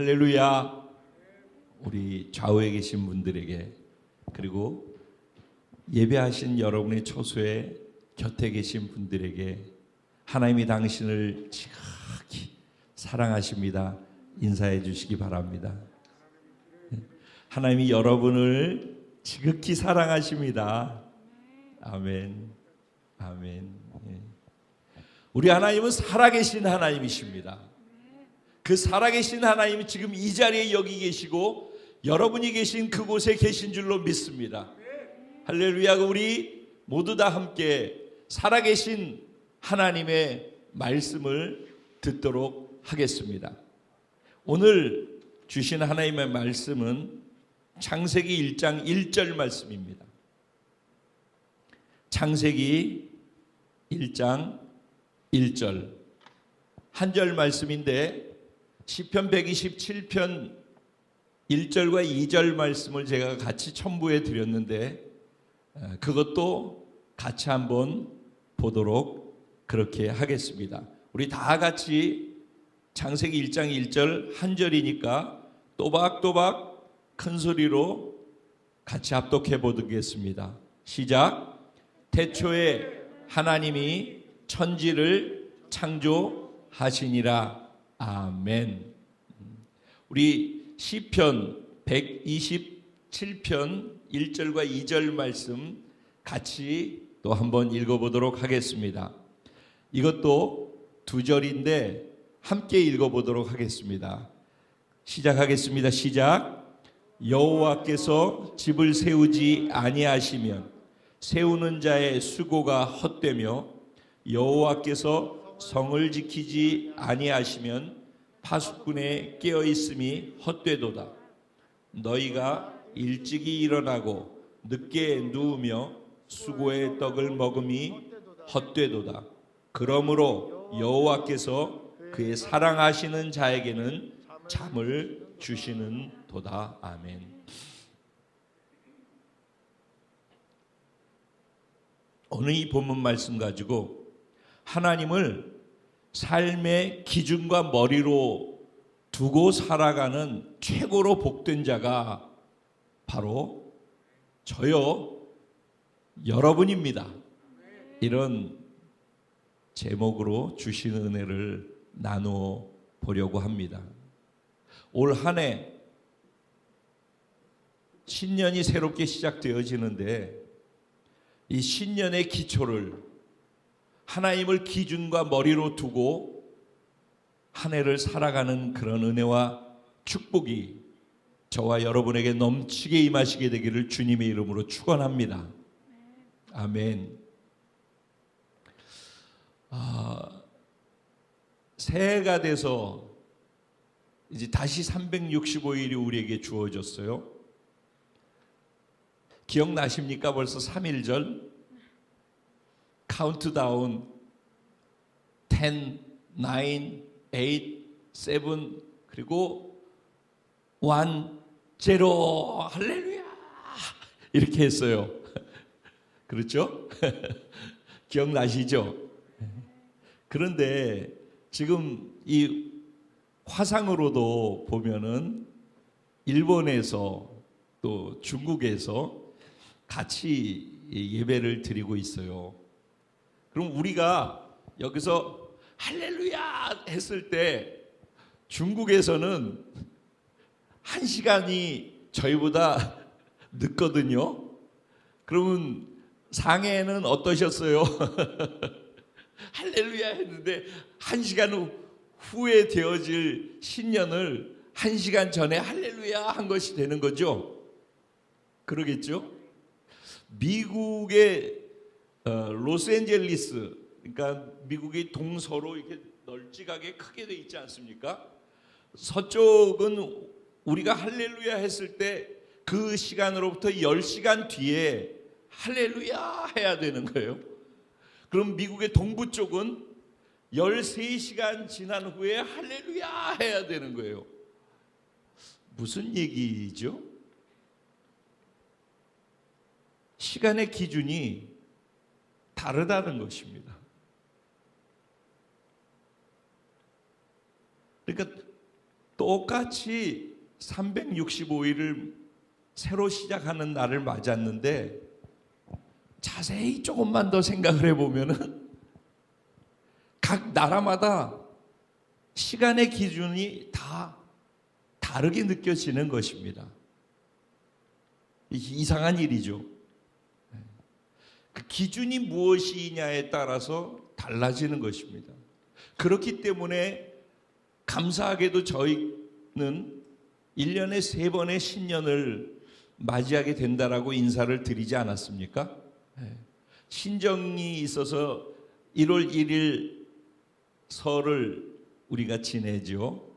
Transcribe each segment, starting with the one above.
할렐루야. 우리 좌우에 계신 분들에게, 그리고 예배하신 여러분의 초소에 곁에 계신 분들에게 하나님이 당신을 지극히 사랑하십니다 인사해 주시기 바랍니다. 하나님이 여러분을 지극히 사랑하십니다. 아멘. 아멘. 우리 하나님은 살아계신 하나님이십니다. 그 살아계신 하나님이 지금 이 자리에 여기 계시고 여러분이 계신 그곳에 계신 줄로 믿습니다. 할렐루야. 우리 모두 다 함께 살아계신 하나님의 말씀을 듣도록 하겠습니다. 오늘 주신 하나님의 말씀은 창세기 1장 1절 말씀입니다. 창세기 1장 1절 한 절 말씀인데, 시편 127편 1절과 2절 말씀을 제가 같이 첨부해 드렸는데 그것도 같이 한번 보도록 그렇게 하겠습니다. 우리 다 같이 창세기 1장 1절 한 절이니까 또박또박 큰 소리로 같이 합독해 보겠습니다. 시작. 태초에 하나님이 천지를 창조하시니라. 아멘. 우리 시편 127편 1절과 2절 말씀 같이 또 한번 읽어보도록 하겠습니다. 이것도 두 절인데 함께 읽어보도록 하겠습니다. 시작하겠습니다. 시작. 여호와께서 집을 세우지 아니하시면 세우는 자의 수고가 헛되며 여호와께서 성을 지키지 아니하시면 파수꾼의 깨어있음이 헛되도다. 너희가 일찍이 일어나고 늦게 누우며 수고의 떡을 먹음이 헛되도다. 그러므로 여호와께서 그의 사랑하시는 자에게는 잠을 주시는 도다. 아멘. 오늘 이 본문 말씀 가지고 하나님을 삶의 기준과 머리로 두고 살아가는 최고로 복된 자가 바로 저요, 여러분입니다. 이런 제목으로 주신 은혜를 나누어 보려고 합니다. 올 한 해 신년이 새롭게 시작되어지는데 이 신년의 기초를 하나님을 기준과 머리로 두고 한 해를 살아가는 그런 은혜와 축복이 저와 여러분에게 넘치게 임하시게 되기를 주님의 이름으로 축원합니다. 아멘. 새해가 돼서 이제 다시 365일이 우리에게 주어졌어요. 기억나십니까? 벌써 3일절 카운트다운 10, 9, 8, 7 그리고 1, 0 할렐루야 이렇게 했어요. 그렇죠? 기억나시죠? 그런데 지금 이 화상으로도 보면은 일본에서 또 중국에서 같이 예배를 드리고 있어요. 그럼 우리가 여기서 할렐루야 했을 때 중국에서는 1시간이 저희보다 늦거든요. 그러면 상해는 어떠셨어요? 할렐루야 했는데 1시간 후에 되어질 신년을 1시간 전에 할렐루야 한 것이 되는 거죠. 그러겠죠? 미국의 로스앤젤리스, 그러니까 미국의 동서로 이렇게 널찍하게 크게 돼 있지 않습니까? 서쪽은 우리가 할렐루야 했을 때 그 시간으로부터 10시간 뒤에 할렐루야 해야 되는 거예요. 그럼 미국의 동부 쪽은 13시간 지난 후에 할렐루야 해야 되는 거예요. 무슨 얘기죠? 시간의 기준이 다르다는 것입니다. 그러니까 똑같이 365일을 새로 시작하는 날을 맞았는데 자세히 조금만 더 생각을 해보면은 각 나라마다 시간의 기준이 다 다르게 느껴지는 것입니다. 이상한 일이죠. 그 기준이 무엇이냐에 따라서 달라지는 것입니다. 그렇기 때문에 감사하게도 저희는 1년에 3번의 신년을 맞이하게 된다라고 인사를 드리지 않았습니까? 신정이 있어서 1월 1일 설을 우리가 지내죠.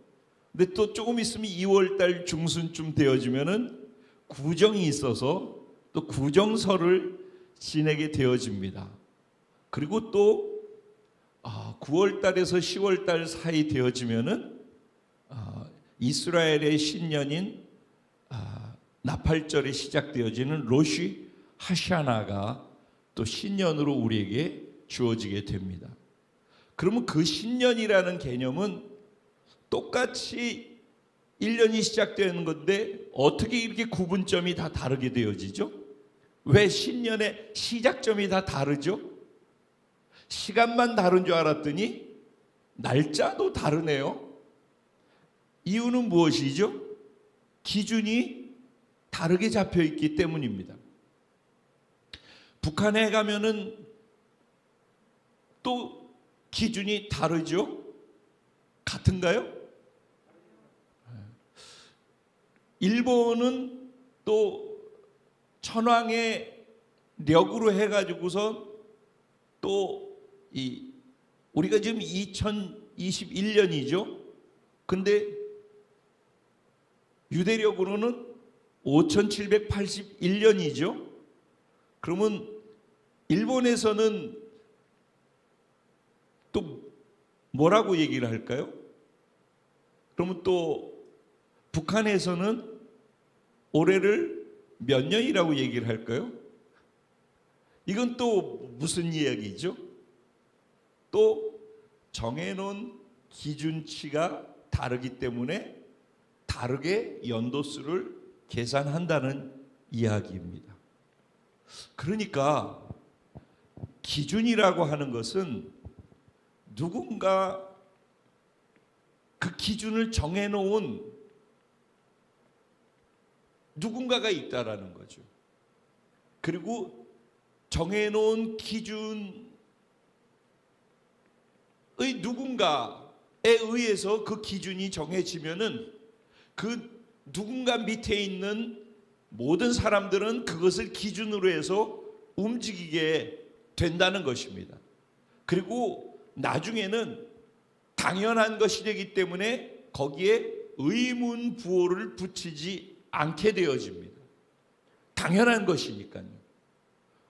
근데 또 조금 있으면 2월 달 중순쯤 되어지면은 구정이 있어서 또 구정설을 지내게 되어집니다. 그리고 또 9월 달에서 10월 달 사이 되어지면은 이스라엘의 신년인 나팔절이 시작되어지는 로시 하샤나가 또 신년으로 우리에게 주어지게 됩니다. 그러면 그 신년이라는 개념은 똑같이 1년이 시작되는 건데 어떻게 이렇게 구분점이 다 다르게 되어지죠? 왜 신년의 시작점이 다 다르죠? 시간만 다른 줄 알았더니 날짜도 다르네요. 이유는 무엇이죠? 기준이 다르게 잡혀 있기 때문입니다. 북한에 가면은 또 기준이 다르죠? 같은가요? 일본은 또 천황의 력으로 해가지고서 또 우리가 지금 2021년이죠. 근데 유대력으로는 5781년이죠. 그러면 일본에서는 또 뭐라고 얘기를 할까요? 그러면 또 북한에서는 올해를 몇 년이라고 얘기를 할까요? 이건 또 무슨 이야기죠? 또 정해놓은 기준치가 다르기 때문에 다르게 연도수를 계산한다는 이야기입니다. 그러니까 기준이라고 하는 것은 누군가 그 기준을 정해놓은 누군가가 있다라는 거죠. 그리고 정해놓은 기준의 누군가에 의해서 그 기준이 정해지면은 그 누군가 밑에 있는 모든 사람들은 그것을 기준으로 해서 움직이게 된다는 것입니다. 그리고 나중에는 당연한 것이 되기 때문에 거기에 의문 부호를 붙이지 않게 되어집니다. 당연한 것이니까요.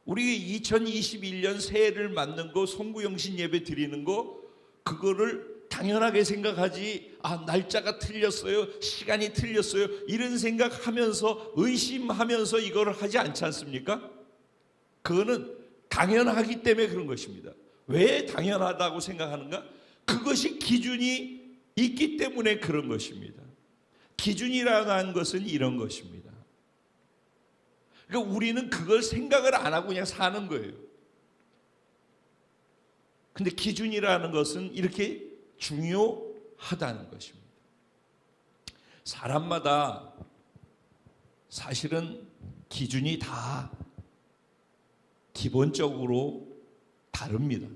우리 2021년 새해를 맞는 거, 송구영신 예배 드리는 거, 그거를 당연하게 생각하지, 날짜가 틀렸어요, 시간이 틀렸어요, 이런 생각하면서 의심하면서 이걸 하지 않지 않습니까? 그거는 당연하기 때문에 그런 것입니다. 왜 당연하다고 생각하는가? 그것이 기준이 있기 때문에 그런 것입니다. 기준이라는 것은 이런 것입니다. 그러니까 우리는 그걸 생각을 안 하고 그냥 사는 거예요. 근데 기준이라는 것은 이렇게 중요하다는 것입니다. 사람마다 사실은 기준이 다 기본적으로 다릅니다.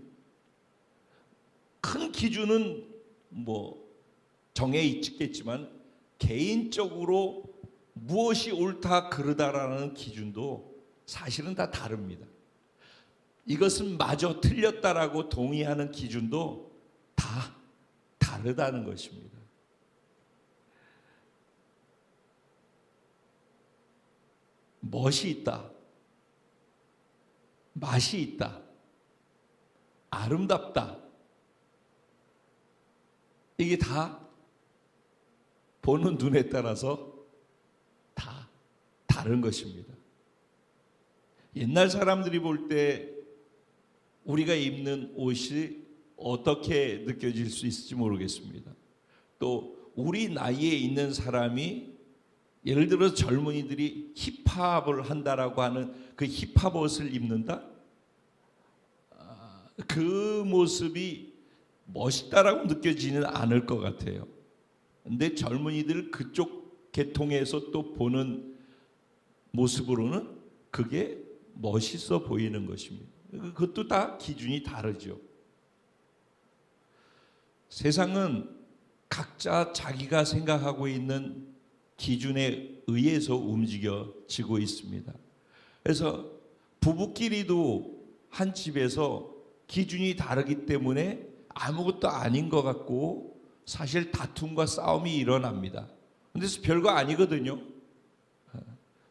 큰 기준은 정해 있겠지만 개인적으로 무엇이 옳다 그르다라는 기준도 사실은 다 다릅니다. 이것은 마저 틀렸다라고 동의하는 기준도 다 다르다는 것입니다. 멋이 있다, 맛이 있다, 아름답다, 이게 다 보는 눈에 따라서 다 다른 것입니다. 옛날 사람들이 볼 때 우리가 입는 옷이 어떻게 느껴질 수 있을지 모르겠습니다. 또 우리 나이에 있는 사람이 예를 들어 젊은이들이 힙합을 한다라고 하는 그 힙합 옷을 입는다? 그 모습이 멋있다라고 느껴지는 않을 것 같아요. 근데 젊은이들 그쪽 계통에서 또 보는 모습으로는 그게 멋있어 보이는 것입니다. 그것도 다 기준이 다르죠. 세상은 각자 자기가 생각하고 있는 기준에 의해서 움직여지고 있습니다. 그래서 부부끼리도 한 집에서 기준이 다르기 때문에 아무것도 아닌 것 같고 사실 다툼과 싸움이 일어납니다. 근데 별거 아니거든요.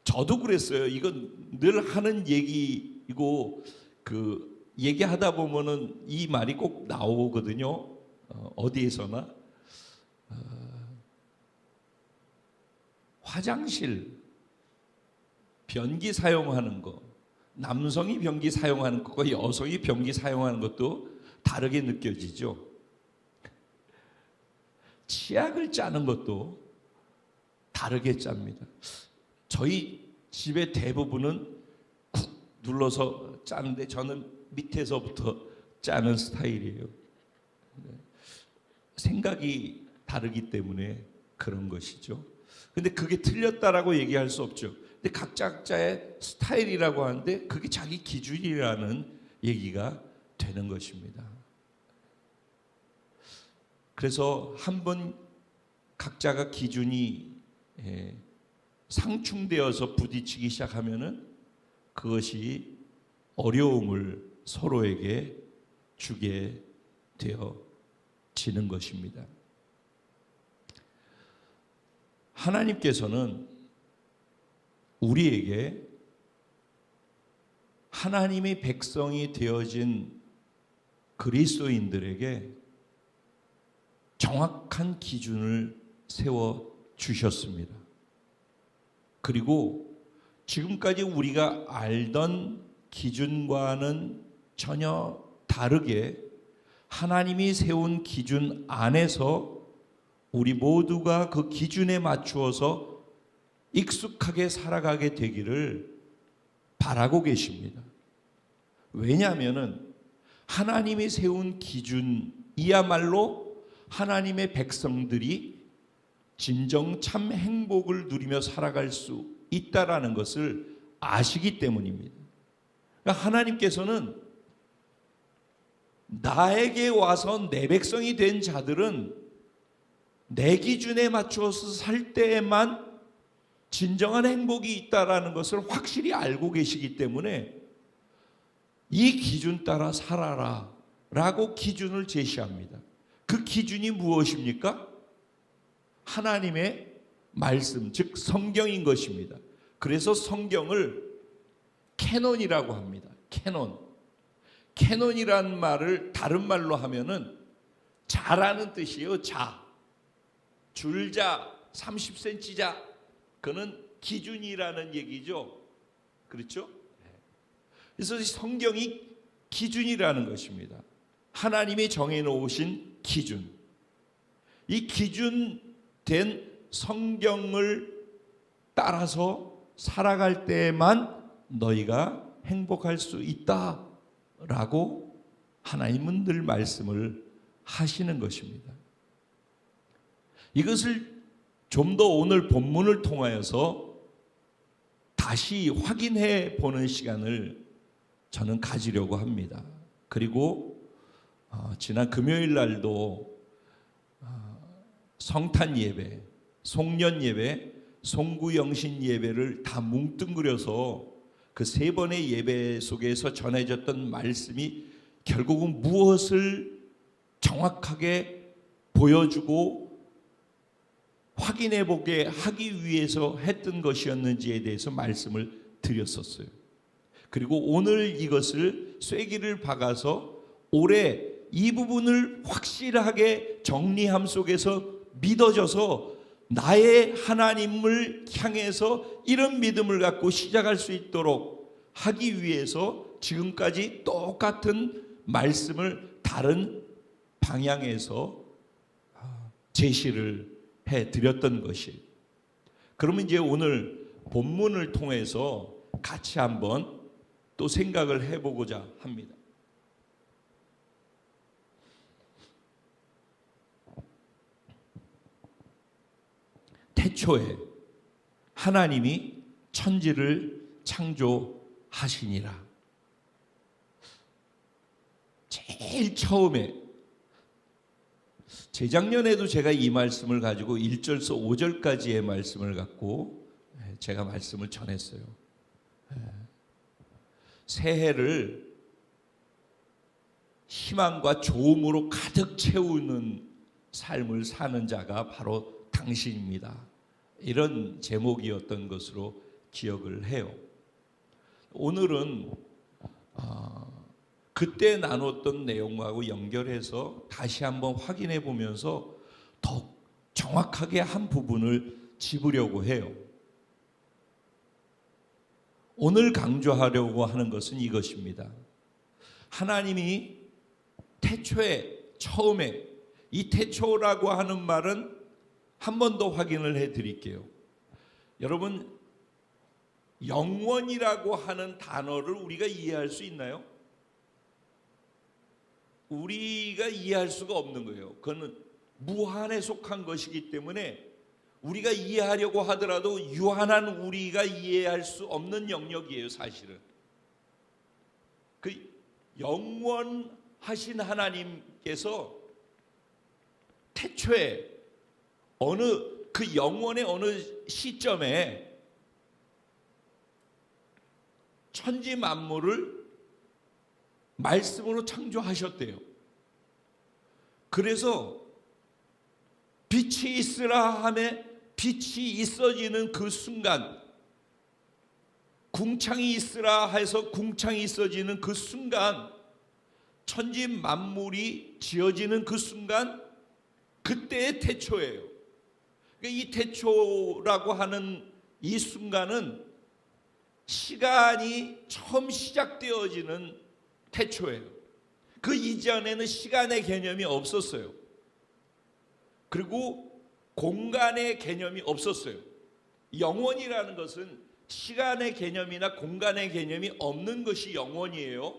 저도 그랬어요. 이건 늘 하는 얘기이고 얘기하다 보면은 이 말이 꼭 나오거든요. 어디에서나 화장실 변기 사용하는 거, 남성이 변기 사용하는 것과 여성이 변기 사용하는 것도 다르게 느껴지죠. 치약을 짜는 것도 다르게 짭니다. 저희 집의 대부분은 쿡 눌러서 짜는데 저는 밑에서부터 짜는 스타일이에요. 생각이 다르기 때문에 그런 것이죠. 근데 그게 틀렸다라고 얘기할 수 없죠. 근데 각자의 스타일이라고 하는데 그게 자기 기준이라는 얘기가 되는 것입니다. 그래서 한번 각자가 기준이 상충되어서 부딪히기 시작하면은 그것이 어려움을 서로에게 주게 되어지는 것입니다. 하나님께서는 우리에게 하나님의 백성이 되어진 그리스도인들에게 정확한 기준을 세워 주셨습니다. 그리고 지금까지 우리가 알던 기준과는 전혀 다르게 하나님이 세운 기준 안에서 우리 모두가 그 기준에 맞추어서 익숙하게 살아가게 되기를 바라고 계십니다. 왜냐하면 하나님이 세운 기준이야말로 하나님의 백성들이 진정 참 행복을 누리며 살아갈 수 있다라는 것을 아시기 때문입니다. 그러니까 하나님께서는 나에게 와서 내 백성이 된 자들은 내 기준에 맞추어서 살 때에만 진정한 행복이 있다라는 것을 확실히 알고 계시기 때문에 이 기준 따라 살아라 라고 기준을 제시합니다. 그 기준이 무엇입니까? 하나님의 말씀, 즉 성경인 것입니다. 그래서 성경을 캐논이라고 합니다. 캐논이라는 말을 다른 말로 하면은 자라는 뜻이에요. 줄자 30cm자 그는 기준이라는 얘기죠. 그렇죠? 그래서 성경이 기준이라는 것입니다. 하나님이 정해놓으신 기준. 이 기준된 성경을 따라서 살아갈 때에만 너희가 행복할 수 있다라고 하나님은 늘 말씀을 하시는 것입니다. 이것을 좀 더 오늘 본문을 통하여서 다시 확인해 보는 시간을 저는 가지려고 합니다. 그리고 지난 금요일 날도 성탄 예배, 송년 예배, 송구영신 예배를 다 뭉뚱그려서 그 세 번의 예배 속에서 전해졌던 말씀이 결국은 무엇을 정확하게 보여주고 확인해 보게 하기 위해서 했던 것이었는지에 대해서 말씀을 드렸었어요. 그리고 오늘 이것을 쐐기를 박아서 올해 이 부분을 확실하게 정리함 속에서 믿어져서 나의 하나님을 향해서 이런 믿음을 갖고 시작할 수 있도록 하기 위해서 지금까지 똑같은 말씀을 다른 방향에서 제시를 드렸던 것이. 그러면 이제 오늘 본문을 통해서 같이 한번 또 생각을 해보고자 합니다. 태초에 하나님이 천지를 창조하시니라. 제일 처음에, 재작년에도 제가 이 말씀을 가지고 1절에서 5절까지의 말씀을 갖고 제가 말씀을 전했어요. 새해를 희망과 좋음으로 가득 채우는 삶을 사는 자가 바로 당신입니다. 이런 제목이었던 것으로 기억을 해요. 오늘은 그때 나눴던 내용하고 연결해서 다시 한번 확인해 보면서 더 정확하게 한 부분을 짚으려고 해요. 오늘 강조하려고 하는 것은 이것입니다. 하나님이 태초에, 처음에, 이 태초라고 하는 말은 한 번 더 확인을 해 드릴게요. 여러분, 영원이라고 하는 단어를 우리가 이해할 수 있나요? 우리가 이해할 수가 없는 거예요. 그건 무한에 속한 것이기 때문에 우리가 이해하려고 하더라도 유한한 우리가 이해할 수 없는 영역이에요, 사실은. 그 영원하신 하나님께서 태초에 그 영원의 어느 시점에 천지 만물을 말씀으로 창조하셨대요. 그래서 빛이 있으라 하매 빛이 있어지는 그 순간, 궁창이 있으라 해서 궁창이 있어지는 그 순간, 천지 만물이 지어지는 그 순간, 그때의 태초예요. 그러니까 이 태초라고 하는 이 순간은 시간이 처음 시작되어지는 태초예요. 그 이전에는 시간의 개념이 없었어요. 그리고 공간의 개념이 없었어요. 영원이라는 것은 시간의 개념이나 공간의 개념이 없는 것이 영원이에요.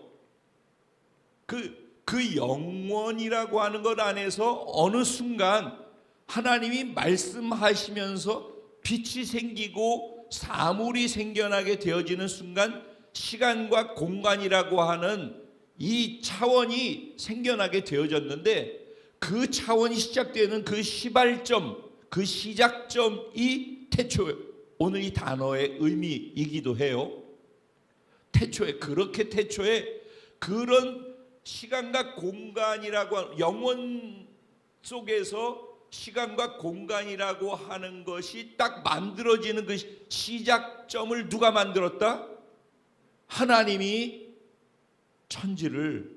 그 영원이라고 하는 것 안에서 어느 순간 하나님이 말씀하시면서 빛이 생기고 사물이 생겨나게 되어지는 순간, 시간과 공간이라고 하는 이 차원이 생겨나게 되어졌는데, 그 차원이 시작되는 그 시발점, 그 시작점이 태초예요. 오늘 이 단어의 의미이기도 해요. 태초에, 그렇게 태초에 그런 시간과 공간이라고, 영원 속에서 시간과 공간이라고 하는 것이 딱 만들어지는 그 시작점을 누가 만들었다? 하나님이 천지를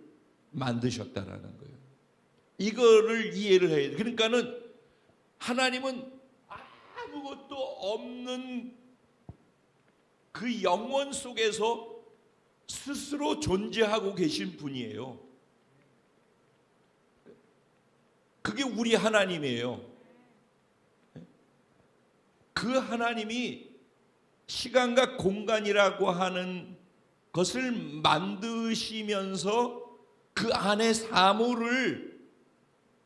만드셨다라는 거예요. 이거를 이해를 해야 돼요. 그러니까는 하나님은 아무것도 없는 그 영원 속에서 스스로 존재하고 계신 분이에요. 그게 우리 하나님이에요. 그 하나님이 시간과 공간이라고 하는 것을 만드시면서 그 안에 사물을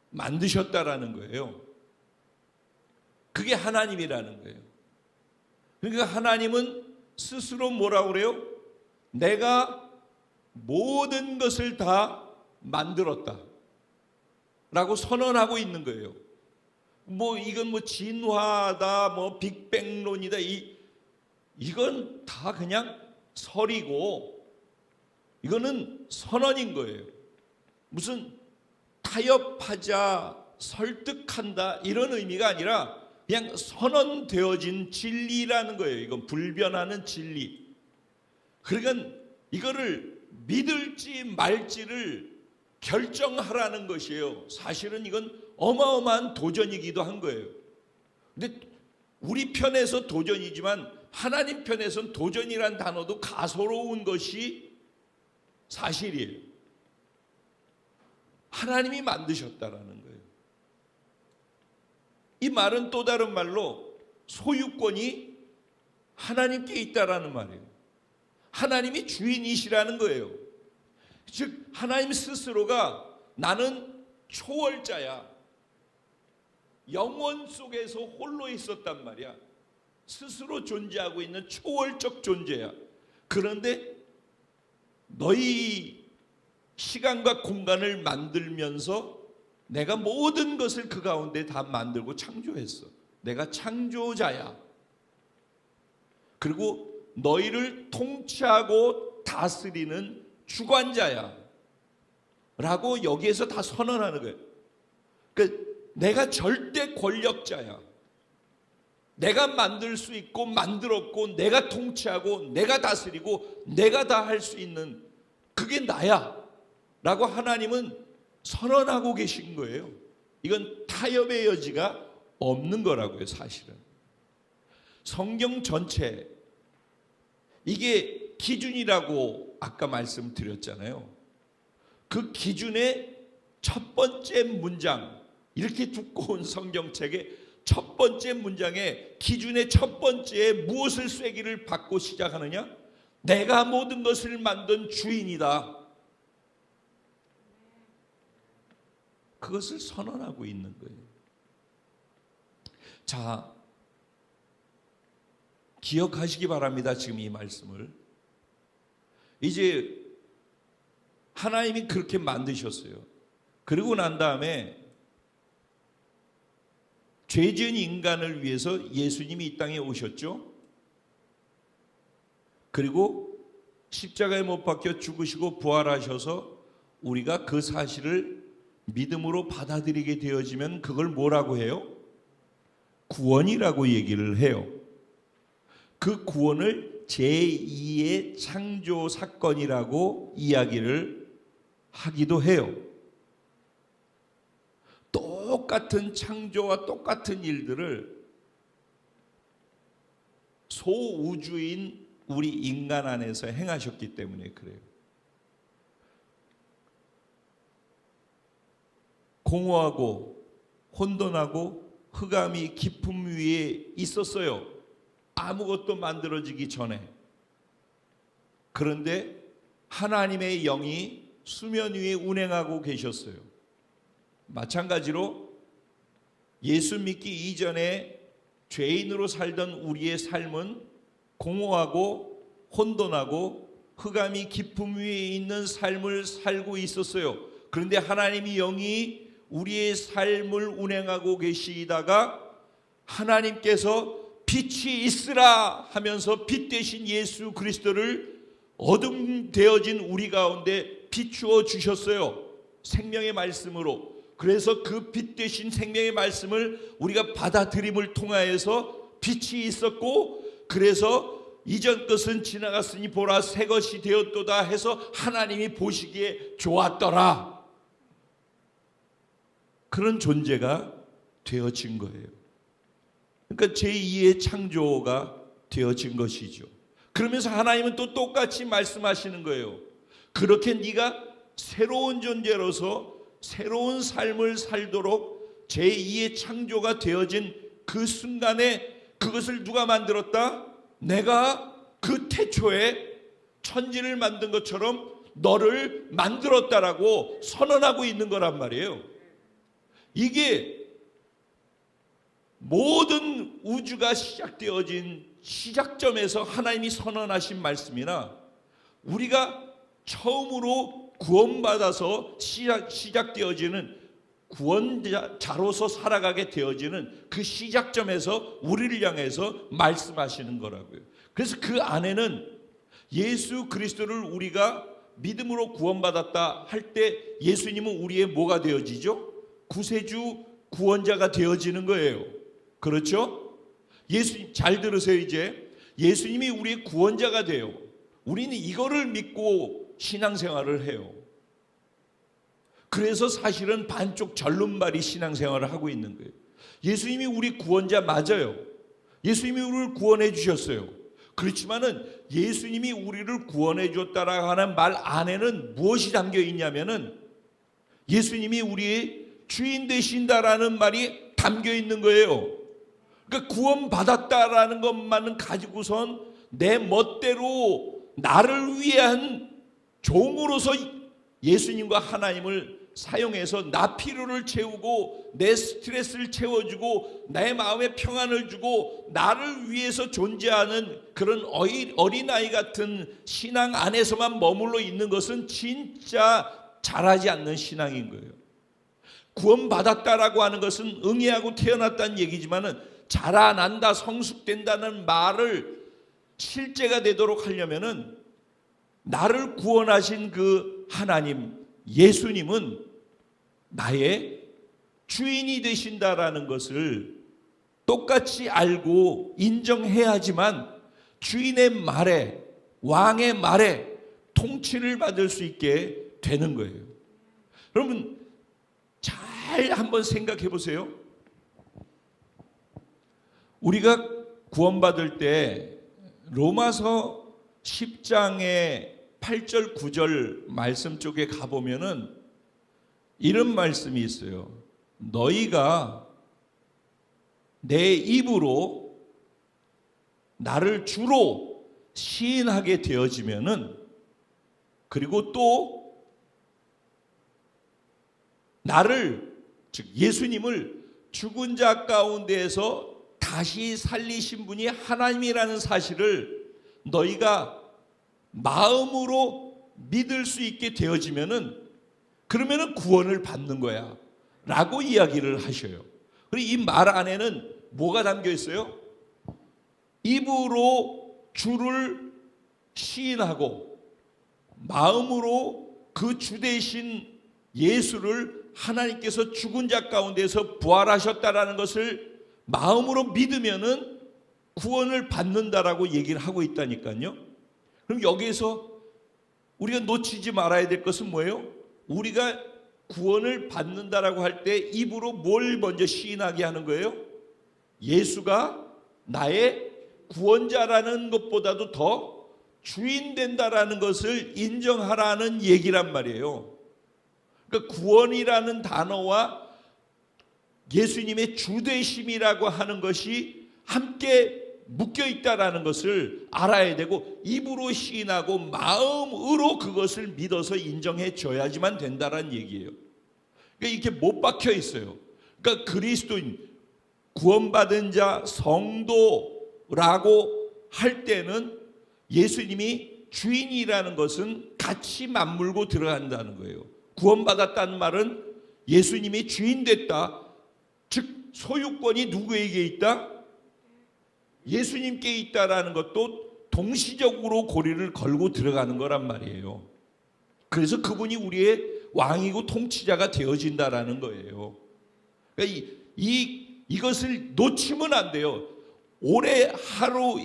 만드셨다라는 거예요. 그게 하나님이라는 거예요. 그러니까 하나님은 스스로 뭐라고 그래요? 내가 모든 것을 다 만들었다 라고 선언하고 있는 거예요. 이건 진화다, 빅뱅론이다, 이건 다 그냥 설이고, 이거는 선언인 거예요. 무슨 타협하자, 설득한다 이런 의미가 아니라 그냥 선언되어진 진리라는 거예요. 이건 불변하는 진리. 그러니까 이거를 믿을지 말지를 결정하라는 것이에요. 사실은 이건 어마어마한 도전이기도 한 거예요. 근데 우리 편에서 도전이지만 하나님 편에서는 도전이란 단어도 가소로운 것이 사실이에요. 하나님이 만드셨다라는 거예요. 이 말은 또 다른 말로 소유권이 하나님께 있다라는 말이에요. 하나님이 주인이시라는 거예요. 즉 하나님 스스로가 나는 초월자야. 영원 속에서 홀로 있었단 말이야. 스스로 존재하고 있는 초월적 존재야. 그런데 너희 시간과 공간을 만들면서 내가 모든 것을 그 가운데 다 만들고 창조했어. 내가 창조자야. 그리고 너희를 통치하고 다스리는 주관자야 라고 여기에서 다 선언하는 거예요. 그러니까 내가 절대 권력자야. 내가 만들 수 있고 만들었고 내가 통치하고 내가 다스리고 내가 다 할 수 있는 그게 나야 라고 하나님은 선언하고 계신 거예요. 이건 타협의 여지가 없는 거라고요. 사실은 성경 전체 이게 기준이라고 아까 말씀드렸잖아요. 그 기준의 첫 번째 문장, 이렇게 두꺼운 성경책의 첫 번째 문장에 기준의 첫 번째에 무엇을 쐐기를 받고 시작하느냐? 내가 모든 것을 만든 주인이다. 그것을 선언하고 있는 거예요. 자, 기억하시기 바랍니다. 지금 이 말씀을. 이제 하나님이 그렇게 만드셨어요. 그리고 난 다음에 죄 지은 인간을 위해서 예수님이 이 땅에 오셨죠. 그리고 십자가에 못 박혀 죽으시고 부활하셔서 우리가 그 사실을 믿음으로 받아들이게 되어지면 그걸 뭐라고 해요? 구원이라고 얘기를 해요. 그 구원을 제2의 창조 사건이라고 이야기를 하기도 해요. 똑같은 창조와 똑같은 일들을 소우주인 우리 인간 안에서 행하셨기 때문에 그래요. 공허하고 혼돈하고 흑암이 깊음 위에 있었어요. 아무것도 만들어지기 전에. 그런데 하나님의 영이 수면 위에 운행하고 계셨어요. 마찬가지로 예수 믿기 이전에 죄인으로 살던 우리의 삶은 공허하고 혼돈하고 흑암이 깊음 위에 있는 삶을 살고 있었어요. 그런데 하나님의 영이 우리의 삶을 운행하고 계시다가 하나님께서 빛이 있으라 하면서 빛 대신 예수 그리스도를 어둠 되어진 우리 가운데 비추어 주셨어요. 생명의 말씀으로. 그래서 그 빛 대신 생명의 말씀을 우리가 받아들임을 통하여서 빛이 있었고, 그래서 이전 것은 지나갔으니 보라 새 것이 되었도다 해서 하나님이 보시기에 좋았더라. 그런 존재가 되어진 거예요. 그러니까 제2의 창조가 되어진 것이죠. 그러면서 하나님은 또 똑같이 말씀하시는 거예요. 그렇게 네가 새로운 존재로서 새로운 삶을 살도록 제2의 창조가 되어진 그 순간에 그것을 누가 만들었다? 내가 그 태초에 천지를 만든 것처럼 너를 만들었다라고 선언하고 있는 거란 말이에요. 이게 모든 우주가 시작되어진 시작점에서 하나님이 선언하신 말씀이나 우리가 처음으로 구원받아서 시작되어지는 구원자로서 살아가게 되어지는 그 시작점에서 우리를 향해서 말씀하시는 거라고요. 그래서 그 안에는 예수 그리스도를 우리가 믿음으로 구원받았다 할 때 예수님은 우리의 뭐가 되어지죠? 구세주 구원자가 되어지는 거예요. 그렇죠? 예수님 잘 들으세요. 이제 예수님이 우리의 구원자가 돼요. 우리는 이거를 믿고 신앙생활을 해요. 그래서 사실은 반쪽 절름발이 신앙생활을 하고 있는 거예요. 예수님이 우리 구원자 맞아요. 예수님이 우리를 구원해 주셨어요. 그렇지만은 예수님이 우리를 구원해 줬다라고 하는 말 안에는 무엇이 담겨 있냐면은 예수님이 우리의 주인 되신다라는 말이 담겨 있는 거예요. 그러니까 구원받았다라는 것만은 가지고선 내 멋대로 나를 위한 종으로서 예수님과 하나님을 사용해서 나 필요를 채우고 내 스트레스를 채워주고 내 마음에 평안을 주고 나를 위해서 존재하는 그런 어린아이 같은 신앙 안에서만 머물러 있는 것은 진짜 잘하지 않는 신앙인 거예요. 구원받았다라고 하는 것은 응애하고 태어났다는 얘기지만은 자라난다, 성숙된다는 말을 실제가 되도록 하려면은 나를 구원하신 그 하나님, 예수님은 나의 주인이 되신다라는 것을 똑같이 알고 인정해야지만 주인의 말에, 왕의 말에 통치를 받을 수 있게 되는 거예요. 여러분 잘 한번 생각해 보세요. 우리가 구원받을 때 로마서 10장의 8절 9절 말씀 쪽에 가보면은 이런 말씀이 있어요. 너희가 내 입으로 나를 주로 시인하게 되어지면은, 그리고 또 나를, 즉 예수님을 죽은 자 가운데에서 다시 살리신 분이 하나님이라는 사실을 너희가 마음으로 믿을 수 있게 되어지면은, 그러면은 구원을 받는 거야 라고 이야기를 하셔요. 그리고 이 말 안에는 뭐가 담겨 있어요? 입으로 주를 시인하고 마음으로 그 주 대신 예수를 하나님께서 죽은 자 가운데서 부활하셨다라는 것을 마음으로 믿으면은 구원을 받는다라고 얘기를 하고 있다니까요. 그럼 여기에서 우리가 놓치지 말아야 될 것은 뭐예요? 우리가 구원을 받는다라고 할 때 입으로 뭘 먼저 시인하게 하는 거예요? 예수가 나의 구원자라는 것보다도 더 주인 된다라는 것을 인정하라는 얘기란 말이에요. 그러니까 구원이라는 단어와 예수님의 주되심이라고 하는 것이 함께 묶여 있다라는 것을 알아야 되고, 입으로 시인하고 마음으로 그것을 믿어서 인정해 줘야지만 된다라는 얘기예요. 그러니까 이렇게 못 박혀 있어요. 그러니까 그리스도인, 구원받은 자, 성도라고 할 때는 예수님이 주인이라는 것은 같이 맞물고 들어간다는 거예요. 구원받았다는 말은 예수님이 주인 됐다, 즉 소유권이 누구에게 있다? 예수님께 있다라는 것도 동시적으로 고리를 걸고 들어가는 거란 말이에요. 그래서 그분이 우리의 왕이고 통치자가 되어진다라는 거예요. 그러니까 이것을 놓치면 안 돼요. 올해 하루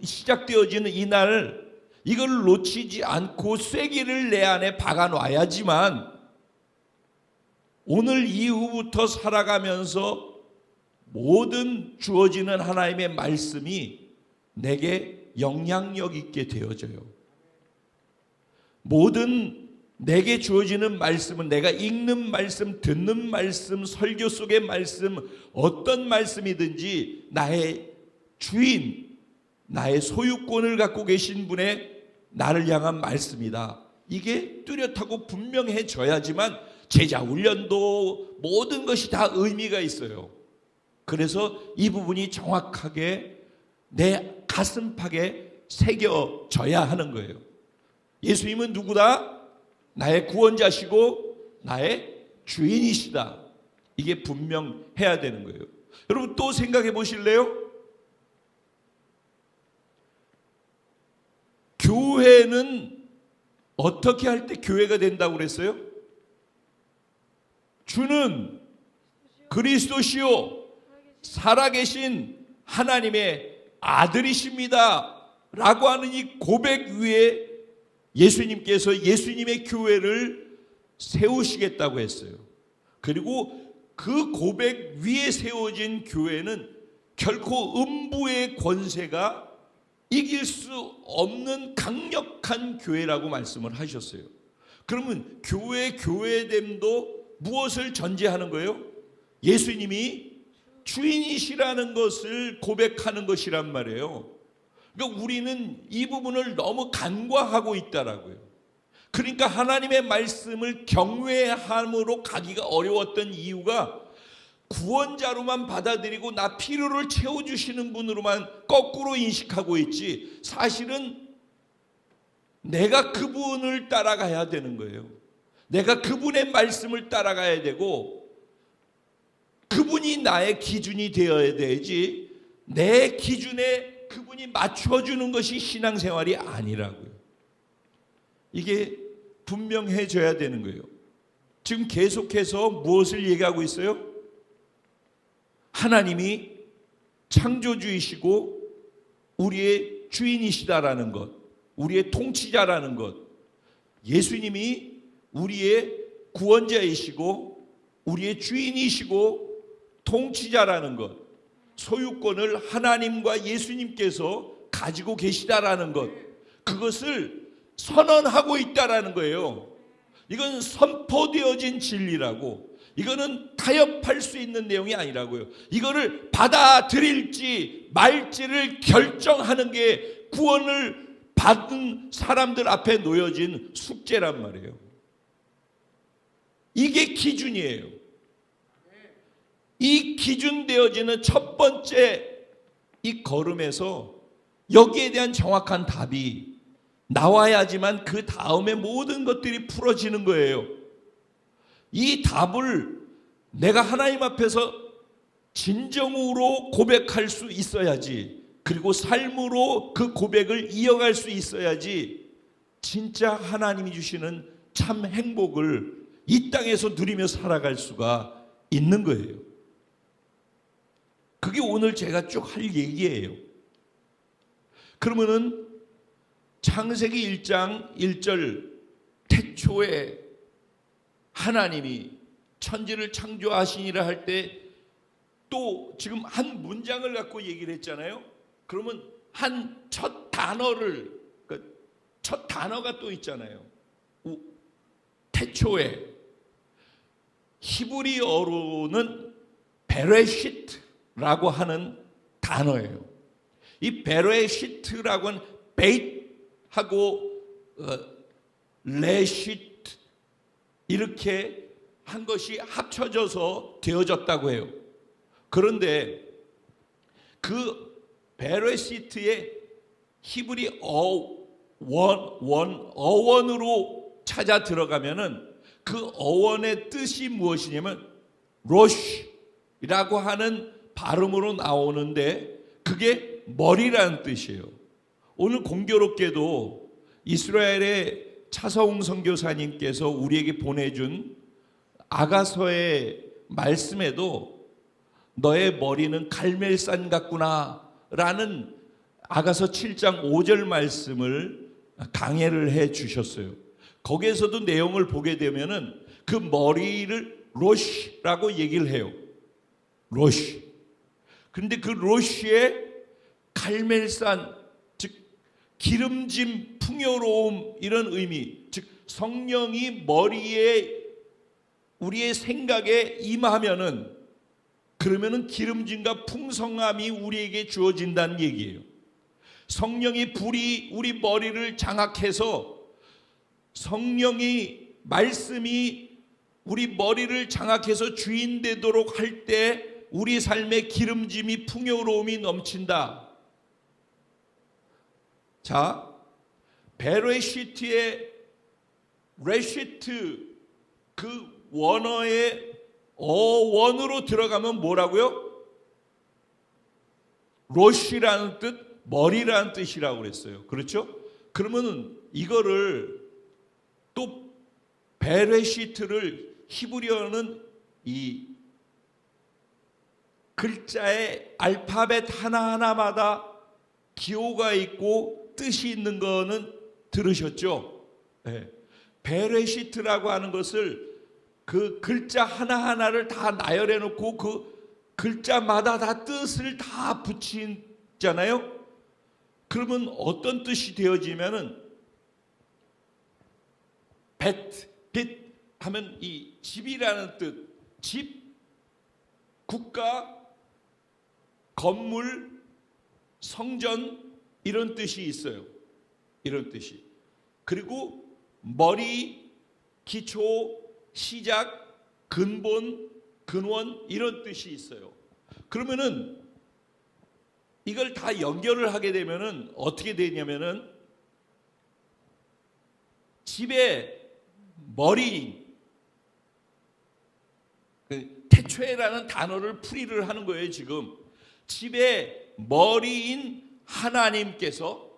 시작되어지는 이날, 이걸 놓치지 않고 쐐기를 내 안에 박아놔야지만 오늘 이후부터 살아가면서 모든 주어지는 하나님의 말씀이 내게 영향력 있게 되어져요. 모든 내게 주어지는 말씀은, 내가 읽는 말씀, 듣는 말씀, 설교 속의 말씀, 어떤 말씀이든지 나의 주인, 나의 소유권을 갖고 계신 분의 나를 향한 말씀이다. 이게 뚜렷하고 분명해져야지만 제자 훈련도 모든 것이 다 의미가 있어요. 그래서 이 부분이 정확하게 내 가슴팍에 새겨져야 하는 거예요. 예수님은 누구다? 나의 구원자시고 나의 주인이시다. 이게 분명해야 되는 거예요. 여러분 또 생각해 보실래요? 교회는 어떻게 할 때 교회가 된다고 그랬어요? 주는 그리스도시요 살아계신 하나님의 아들이십니다 라고 하는 이 고백 위에 예수님께서 예수님의 교회를 세우시겠다고 했어요. 그리고 그 고백 위에 세워진 교회는 결코 음부의 권세가 이길 수 없는 강력한 교회라고 말씀을 하셨어요. 그러면 교회됨도 무엇을 전제하는 거예요? 예수님이 주인이시라는 것을 고백하는 것이란 말이에요. 그러니까 우리는 이 부분을 너무 간과하고 있다라고요. 그러니까 하나님의 말씀을 경외함으로 가기가 어려웠던 이유가 구원자로만 받아들이고 나 필요를 채워주시는 분으로만 거꾸로 인식하고 있지, 사실은 내가 그분을 따라가야 되는 거예요. 내가 그분의 말씀을 따라가야 되고 그분이 나의 기준이 되어야 되지, 내 기준에 그분이 맞춰주는 것이 신앙생활이 아니라고요. 이게 분명해져야 되는 거예요. 지금 계속해서 무엇을 얘기하고 있어요? 하나님이 창조주이시고 우리의 주인이시다라는 것, 우리의 통치자라는 것, 예수님이 우리의 구원자이시고 우리의 주인이시고 통치자라는 것, 소유권을 하나님과 예수님께서 가지고 계시다라는 것, 그것을 선언하고 있다라는 거예요. 이건 선포되어진 진리라고, 이거는 타협할 수 있는 내용이 아니라고요. 이거를 받아들일지 말지를 결정하는 게 구원을 받은 사람들 앞에 놓여진 숙제란 말이에요. 이게 기준이에요. 이 기준되어지는 첫 번째 이 걸음에서 여기에 대한 정확한 답이 나와야지만 그 다음에 모든 것들이 풀어지는 거예요. 이 답을 내가 하나님 앞에서 진정으로 고백할 수 있어야지, 그리고 삶으로 그 고백을 이어갈 수 있어야지 진짜 하나님이 주시는 참 행복을 이 땅에서 누리며 살아갈 수가 있는 거예요. 그게 오늘 제가 쭉 할 얘기예요. 그러면은 창세기 1장 1절 태초에 하나님이 천지를 창조하시니라 할 때 또 지금 한 문장을 갖고 얘기를 했잖아요. 그러면 한 첫 단어를, 첫 단어가 또 있잖아요. 태초에, 히브리어로는 베레시트라고 하는 단어예요. 이 베레시트라고 하는 베이트하고 레시트 이렇게 한 것이 합쳐져서 되어졌다고 해요. 그런데 그 베레시트의 히브리 어원으로 찾아 들어가면은 그 어원의 뜻이 무엇이냐면 로시라고 하는 발음으로 나오는데 그게 머리라는 뜻이에요. 오늘 공교롭게도 이스라엘의 차서웅 선교사님께서 우리에게 보내준 아가서의 말씀에도 너의 머리는 갈멜산 같구나 라는 아가서 7장 5절 말씀을 강해를 해 주셨어요. 거기에서도 내용을 보게 되면은 그 머리를 로시라고 얘기를 해요. 로시. 그런데 그 로시의 갈멜산, 즉 기름짐, 풍요로움 이런 의미, 즉 성령이 머리에 우리의 생각에 임하면은 그러면은 기름짐과 풍성함이 우리에게 주어진다는 얘기예요. 성령의 불이 우리 머리를 장악해서 성령이 말씀이 우리 머리를 장악해서 주인 되도록 할 때 우리 삶의 기름짐이 풍요로움이 넘친다. 자, 베레시트의 레시트 그 원어의 어원으로 들어가면 뭐라고요? 로시라는 뜻, 머리라는 뜻이라고 그랬어요. 그렇죠? 그러면은 이거를 또 베레시트를 히브리어는 이 글자의 알파벳 하나하나마다 기호가 있고 뜻이 있는 거는 들으셨죠? 네. 베레시트라고 하는 것을 그 글자 하나하나를 다 나열해 놓고 그 글자마다 다 뜻을 다 붙이잖아요. 그러면 어떤 뜻이 되어지면은 빛 하면 이 집이라는 뜻, 집, 국가, 건물, 성전 이런 뜻이 있어요. 이런 뜻이. 그리고 머리, 기초, 시작, 근본, 근원 이런 뜻이 있어요. 그러면은 이걸 다 연결을 하게 되면은 어떻게 되냐면은 집의 머리인 태초에라는 단어를 풀이를 하는 거예요. 지금 집의 머리인 하나님께서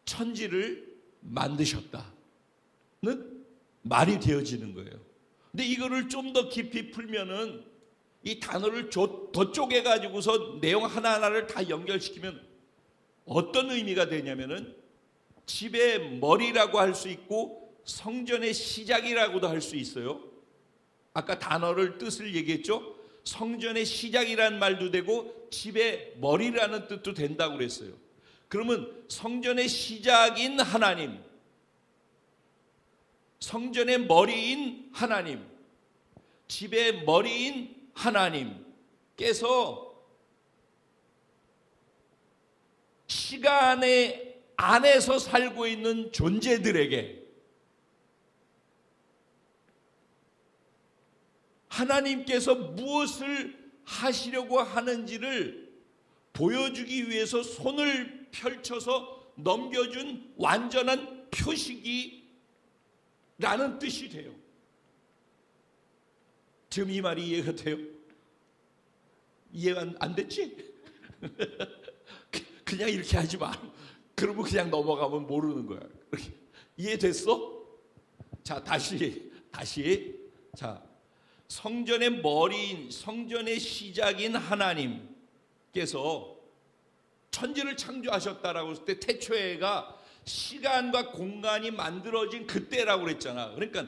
천지를 만드셨다는 말이 되어지는 거예요. 근데 이거를 좀 더 깊이 풀면은 이 단어를 더 쪼개 가지고서 내용 하나하나를 다 연결시키면 어떤 의미가 되냐면은 집의 머리라고 할 수 있고 성전의 시작이라고도 할 수 있어요. 아까 단어를 뜻을 얘기했죠. 성전의 시작이라는 말도 되고 집의 머리라는 뜻도 된다고 그랬어요. 그러면 성전의 시작인 하나님, 성전의 머리인 하나님, 집의 머리인 하나님께서 시간의 안에서 살고 있는 존재들에게 하나님께서 무엇을 하시려고 하는지를 보여주기 위해서 손을 펼쳐서 넘겨준 완전한 표식이라는 뜻이 돼요. 지금 이 말이 이해가 돼요? 이해가 안 됐지? 그냥 이렇게 하지 마. 그러면 그냥 넘어가면 모르는 거야. 이해됐어? 자, 다시. 자, 성전의 머리인, 성전의 시작인 하나님께서 천지를 창조하셨다라고 했을 때 태초에가 시간과 공간이 만들어진 그때라고 그랬잖아. 그러니까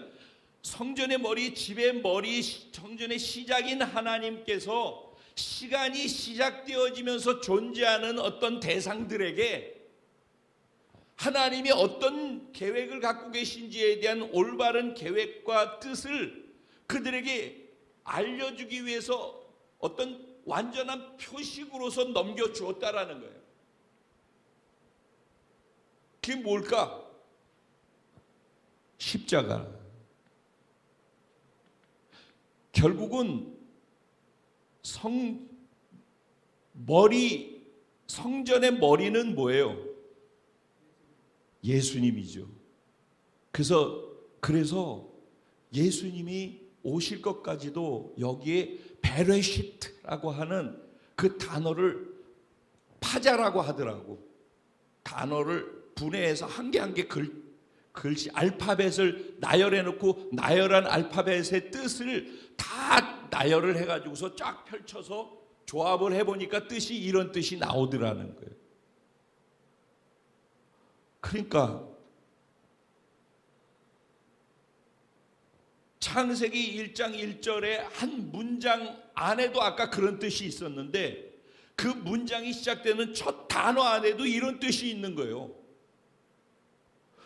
성전의 머리, 집의 머리, 성전의 시작인 하나님께서 시간이 시작되어지면서 존재하는 어떤 대상들에게 하나님이 어떤 계획을 갖고 계신지에 대한 올바른 계획과 뜻을 그들에게 알려주기 위해서 어떤 완전한 표식으로서 넘겨주었다라는 거예요. 그게 뭘까? 십자가. 결국은 성전의 머리는 뭐예요? 예수님이죠. 그래서 예수님이 오실 것까지도 여기에 베레시트라고 하는 그 단어를 파자라고 하더라고. 단어를 분해해서 한 개 한 개 글씨 알파벳을 나열해 놓고 나열한 알파벳의 뜻을 다 나열을 해가지고서 쫙 펼쳐서 조합을 해보니까 뜻이 이런 뜻이 나오더라는 거예요. 그러니까 창세기 1장 1절의 한 문장 안에도 아까 그런 뜻이 있었는데 그 문장이 시작되는 첫 단어 안에도 이런 뜻이 있는 거예요.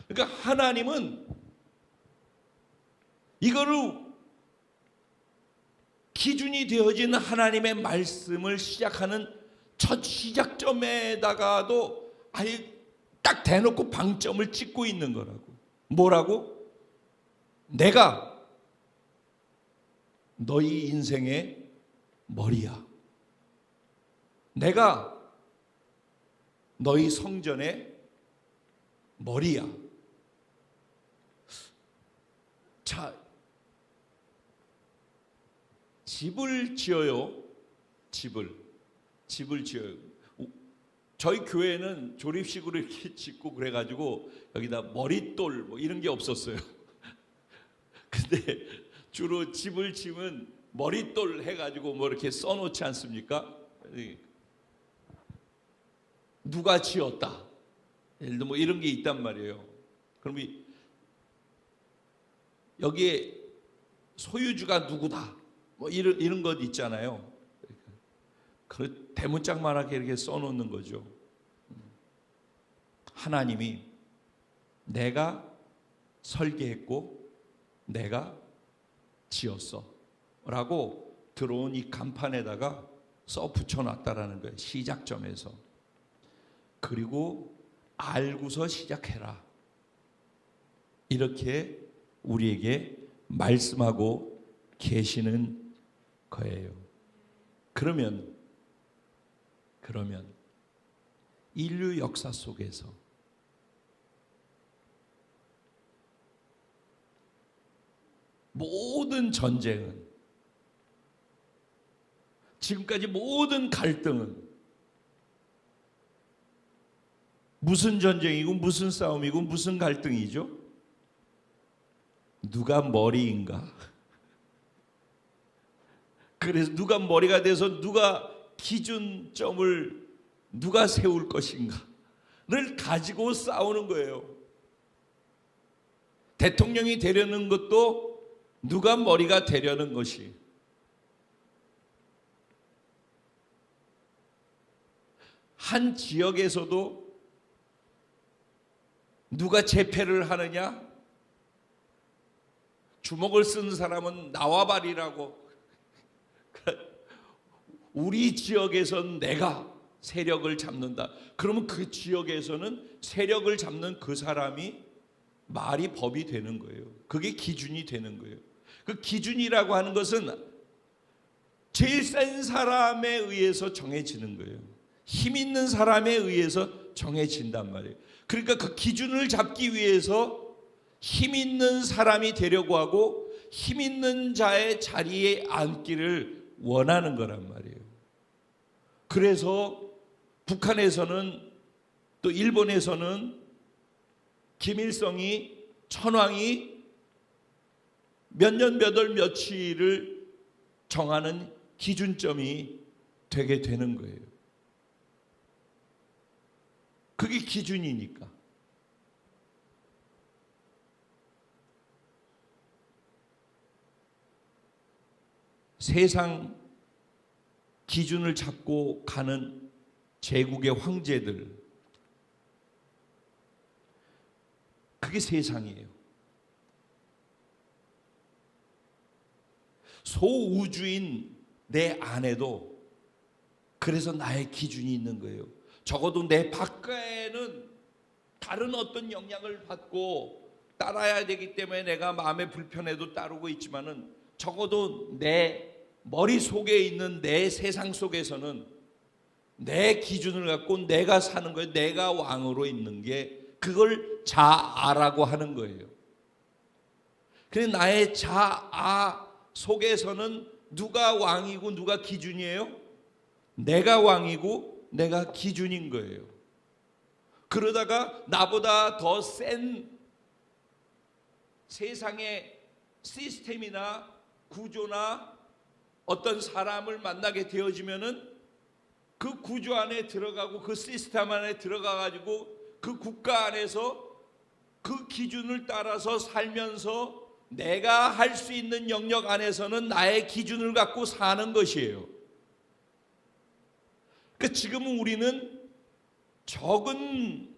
그러니까 하나님은 이거를 기준이 되어진 하나님의 말씀을 시작하는 첫 시작점에다가도 아예 딱 대놓고 방점을 찍고 있는 거라고. 뭐라고? 내가 너희 인생의 머리야. 내가 너희 성전의 머리야. 자, 집을 지어요. 집을 지어요. 저희 교회는 조립식으로 이렇게 짓고 그래가지고 여기다 머릿돌 뭐 이런 게 없었어요. 근데 주로 집을 지으면 머릿돌 해가지고 뭐 이렇게 써놓지 않습니까? 누가 지었다. 예를 들어 뭐 이런 게 있단 말이에요. 그럼 여기에 소유주가 누구다. 뭐 이런 것 있잖아요. 그 대문짝만하게 이렇게 써놓는 거죠. 하나님이 내가 설계했고 내가 지었어 라고 들어온 이 간판에다가 써 붙여놨다라는 거예요. 시작점에서. 그리고 알고서 시작해라. 이렇게 우리에게 말씀하고 계시는 거예요. 그러면 인류 역사 속에서 모든 전쟁은, 지금까지 모든 갈등은 무슨 전쟁이고 무슨 싸움이고 무슨 갈등이죠? 누가 머리인가? 그래서 누가 머리가 돼서 누가 기준점을 누가 세울 것인가를 가지고 싸우는 거예요. 대통령이 되려는 것도 누가 머리가 되려는 것이. 한 지역에서도 누가 재패를 하느냐? 주먹을 쓴 사람은 나와바리라고. 우리 지역에선 내가 세력을 잡는다. 그러면 그 지역에서는 세력을 잡는 그 사람이 말이 법이 되는 거예요. 그게 기준이 되는 거예요. 그 기준이라고 하는 것은 제일 센 사람에 의해서 정해지는 거예요. 힘 있는 사람에 의해서 정해진단 말이에요. 그러니까 그 기준을 잡기 위해서 힘 있는 사람이 되려고 하고 힘 있는 자의 자리에 앉기를 원하는 거란 말이에요. 그래서 북한에서는 또 일본에서는 김일성이 천황이 몇 년 몇 월 며칠을 정하는 기준점이 되게 되는 거예요. 그게 기준이니까. 세상 기준을 잡고 가는 제국의 황제들, 그게 세상이에요. 소우주인 내 안에도 그래서 나의 기준이 있는 거예요. 적어도 내 밖에는 다른 어떤 영향을 받고 따라야 되기 때문에 내가 마음에 불편해도 따르고 있지만은 적어도 내 머릿속에 있는 내 세상 속에서는 내 기준을 갖고 내가 사는 거예요. 내가 왕으로 있는 게, 그걸 자아라고 하는 거예요. 그래서 나의 자아 속에서는 누가 왕이고 누가 기준이에요? 내가 왕이고 내가 기준인 거예요. 그러다가 나보다 더 센 세상의 시스템이나 구조나 어떤 사람을 만나게 되어지면은 그 구조 안에 들어가고 그 시스템 안에 들어가 가지고 그 국가 안에서 그 기준을 따라서 살면서 내가 할 수 있는 영역 안에서는 나의 기준을 갖고 사는 것이에요. 그러니까 지금은 우리는 적은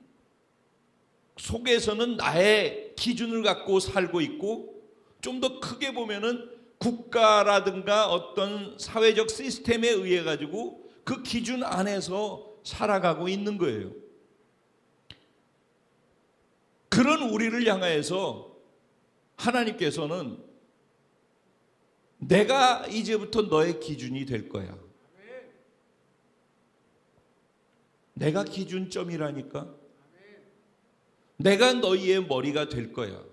속에서는 나의 기준을 갖고 살고 있고, 좀 더 크게 보면은 국가라든가 어떤 사회적 시스템에 의해 가지고 그 기준 안에서 살아가고 있는 거예요. 그런 우리를 향하여서 하나님께서는 내가 이제부터 너의 기준이 될 거야. 내가 기준점이라니까. 내가 너희의 머리가 될 거야.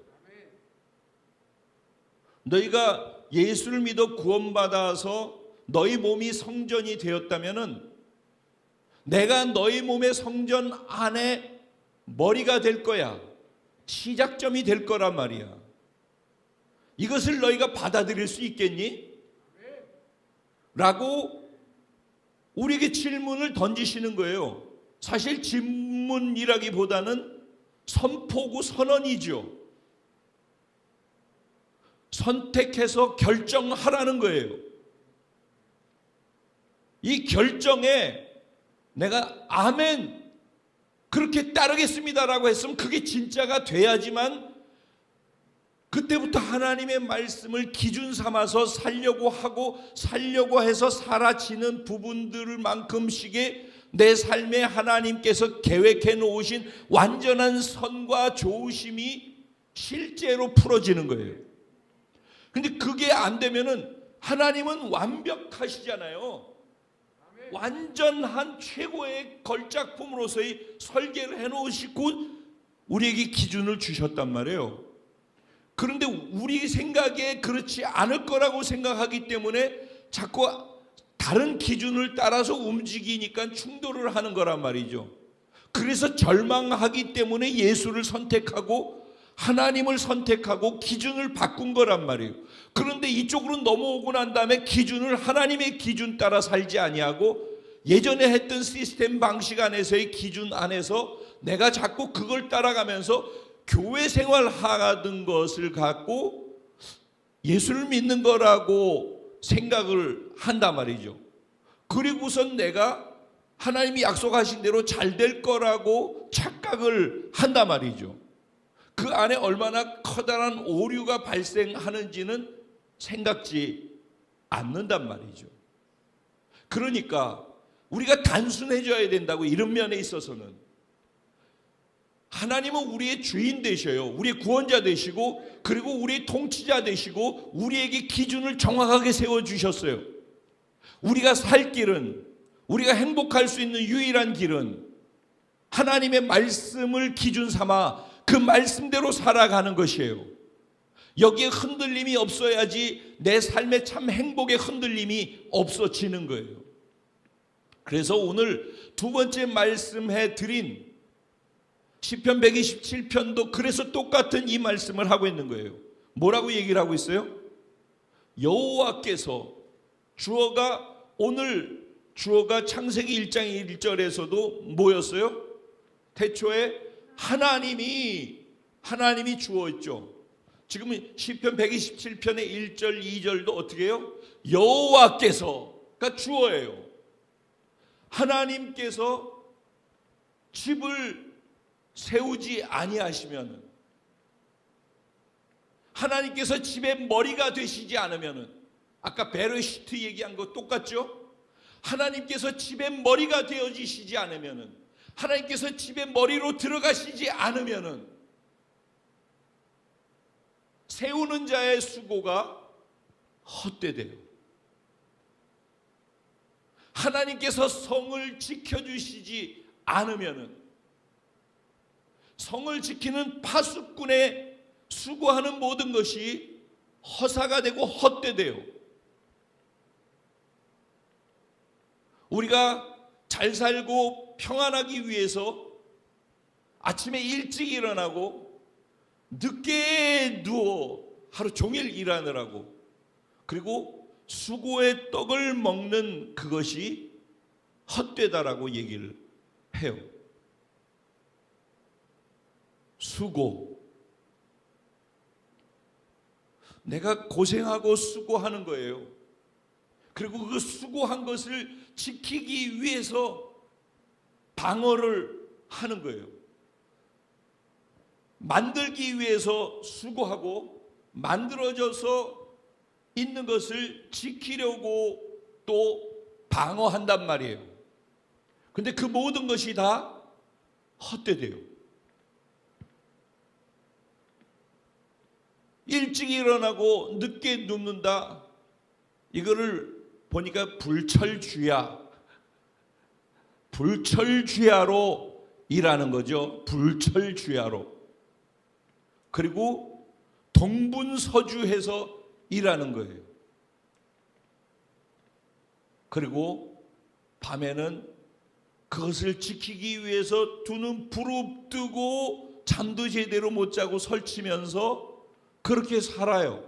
너희가 예수를 믿어 구원받아서 너희 몸이 성전이 되었다면은 내가 너희 몸의 성전 안에 머리가 될 거야. 시작점이 될 거란 말이야. 이것을 너희가 받아들일 수 있겠니? 라고 우리에게 질문을 던지시는 거예요. 사실 질문이라기보다는 선포고 선언이죠. 선택해서 결정하라는 거예요. 이 결정에 내가 아멘 그렇게 따르겠습니다라고 했으면 그게 진짜가 돼야지만 그때부터 하나님의 말씀을 기준 삼아서 살려고 해서 사라지는 부분들만큼씩의 내 삶에 하나님께서 계획해 놓으신 완전한 선과 좋으심이 실제로 풀어지는 거예요. 근데 그게 안 되면은 하나님은 완벽하시잖아요. 완전한 최고의 걸작품으로서의 설계를 해 놓으시고 우리에게 기준을 주셨단 말이에요. 그런데 우리 생각에 그렇지 않을 거라고 생각하기 때문에 자꾸 다른 기준을 따라서 움직이니까 충돌을 하는 거란 말이죠. 그래서 절망하기 때문에 예수를 선택하고 하나님을 선택하고 기준을 바꾼 거란 말이에요. 그런데 이쪽으로 넘어오고 난 다음에 기준을 하나님의 기준 따라 살지 아니하고 예전에 했던 시스템 방식 안에서의 기준 안에서 내가 자꾸 그걸 따라가면서 교회 생활하던 것을 갖고 예수를 믿는 거라고 생각을 한단 말이죠. 그리고선 내가 하나님이 약속하신 대로 잘 될 거라고 착각을 한단 말이죠. 그 안에 얼마나 커다란 오류가 발생하는지는 생각지 않는단 말이죠. 그러니까 우리가 단순해져야 된다고, 이런 면에 있어서는. 하나님은 우리의 주인 되셔요. 우리의 구원자 되시고, 그리고 우리의 통치자 되시고, 우리에게 기준을 정확하게 세워주셨어요. 우리가 살 길은, 우리가 행복할 수 있는 유일한 길은 하나님의 말씀을 기준 삼아 그 말씀대로 살아가는 것이에요. 여기에 흔들림이 없어야지 내 삶에 참 행복의 흔들림이 없어지는 거예요. 그래서 오늘 두 번째 말씀해 드린 시편 127편도 그래서 똑같은 이 말씀을 하고 있는 거예요. 뭐라고 얘기를 하고 있어요? 여호와께서, 주어가 창세기 1장 1절에서도 뭐였어요? 태초에 하나님이 주어였죠. 지금 시편 127편의 1절 2절도 어떻게 해요? 여호와께서가 주어예요. 하나님께서 집을 세우지 아니하시면은, 하나님께서 집의 머리가 되시지 않으면은, 아까 베르시트 얘기한 거 똑같죠? 하나님께서 집의 머리가 되어지시지 않으면은, 하나님께서 집의 머리로 들어가시지 않으면은 세우는 자의 수고가 헛되대요. 하나님께서 성을 지켜주시지 않으면은 성을 지키는 파수꾼의 수고하는 모든 것이 허사가 되고 헛되대요. 우리가 잘 살고 평안하기 위해서 아침에 일찍 일어나고 늦게 누워 하루 종일 일하느라고, 그리고 수고의 떡을 먹는 그것이 헛되다라고 얘기를 해요. 수고. 내가 고생하고 수고하는 거예요. 그리고 그 수고한 것을 지키기 위해서 방어를 하는 거예요. 만들기 위해서 수고하고 만들어져서 있는 것을 지키려고 또 방어한단 말이에요. 근데 그 모든 것이 다 헛되대요. 일찍 일어나고 늦게 눕는다. 이거를 보니까 불철주야로 일하는 거죠. 불철주야로. 그리고 동분서주해서 일하는 거예요. 그리고 밤에는 그것을 지키기 위해서 두 눈 부릅뜨고 잠도 제대로 못 자고 설치면서 그렇게 살아요.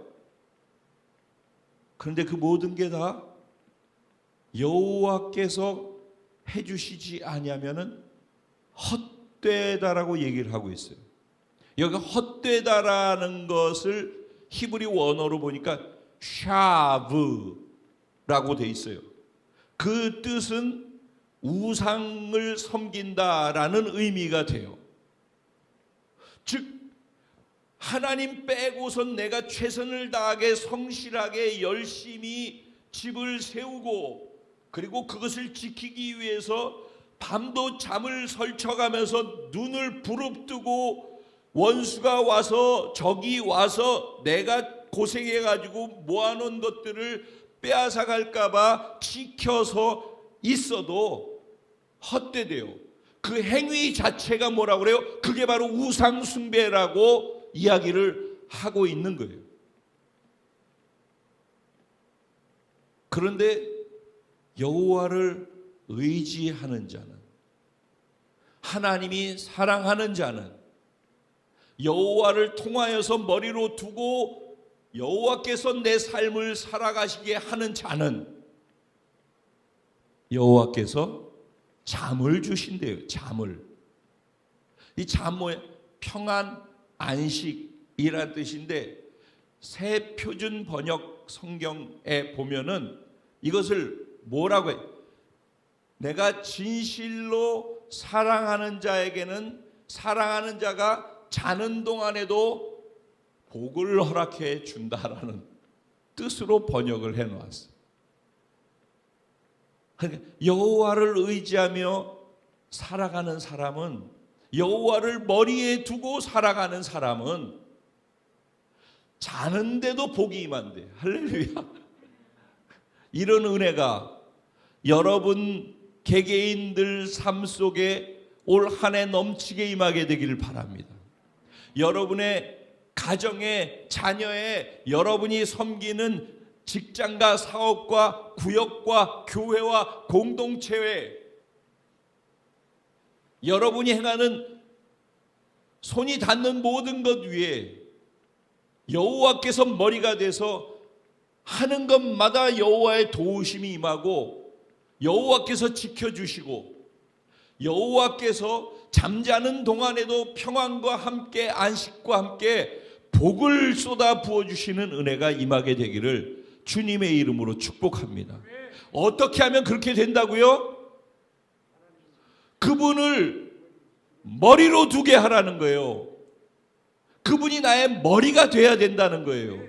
그런데 그 모든 게 다 여호와께서 해주시지 아니하면은 헛되다라고 얘기를 하고 있어요. 여기 헛되다라는 것을 히브리 원어로 보니까 샤브라고 돼 있어요. 그 뜻은 우상을 섬긴다라는 의미가 돼요. 즉 하나님 빼고선 내가 최선을 다하게 성실하게 열심히 집을 세우고 그리고 그것을 지키기 위해서 밤도 잠을 설쳐가면서 눈을 부릅뜨고 원수가 와서 적이 와서 내가 고생해가지고 모아놓은 것들을 빼앗아 갈까봐 지켜서 있어도 헛되대요. 그 행위 자체가 뭐라고 그래요? 그게 바로 우상숭배라고 이야기를 하고 있는 거예요. 그런데 여호와를 의지하는 자는, 하나님이 사랑하는 자는, 여호와를 통하여서 머리로 두고 여호와께서 내 삶을 살아가시게 하는 자는 여호와께서 잠을 주신대요. 잠을. 이 잠 뭐예요? 평안, 안식이라는 뜻인데 새 표준 번역 성경에 보면은 이것을 뭐라고 해요? 내가 진실로 사랑하는 자에게는 사랑하는 자가 자는 동안에도 복을 허락해 준다라는 뜻으로 번역을 해 놓았어요. 그러니까 여호와를 의지하며 살아가는 사람은, 여호와를 머리에 두고 살아가는 사람은 자는데도 복이 임한대. 할렐루야. 이런 은혜가 여러분 개개인들 삶 속에 올 한 해 넘치게 임하게 되기를 바랍니다. 여러분의 가정에, 자녀에, 여러분이 섬기는 직장과 사업과 구역과 교회와 공동체에 여러분이 행하는 손이 닿는 모든 것 위에 여호와께서 머리가 돼서 하는 것마다 여호와의 도우심이 임하고 여호와께서 지켜주시고 여호와께서 잠자는 동안에도 평안과 함께 안식과 함께 복을 쏟아 부어주시는 은혜가 임하게 되기를 주님의 이름으로 축복합니다. 어떻게 하면 그렇게 된다고요? 그분을 머리로 두게 하라는 거예요. 그분이 나의 머리가 돼야 된다는 거예요.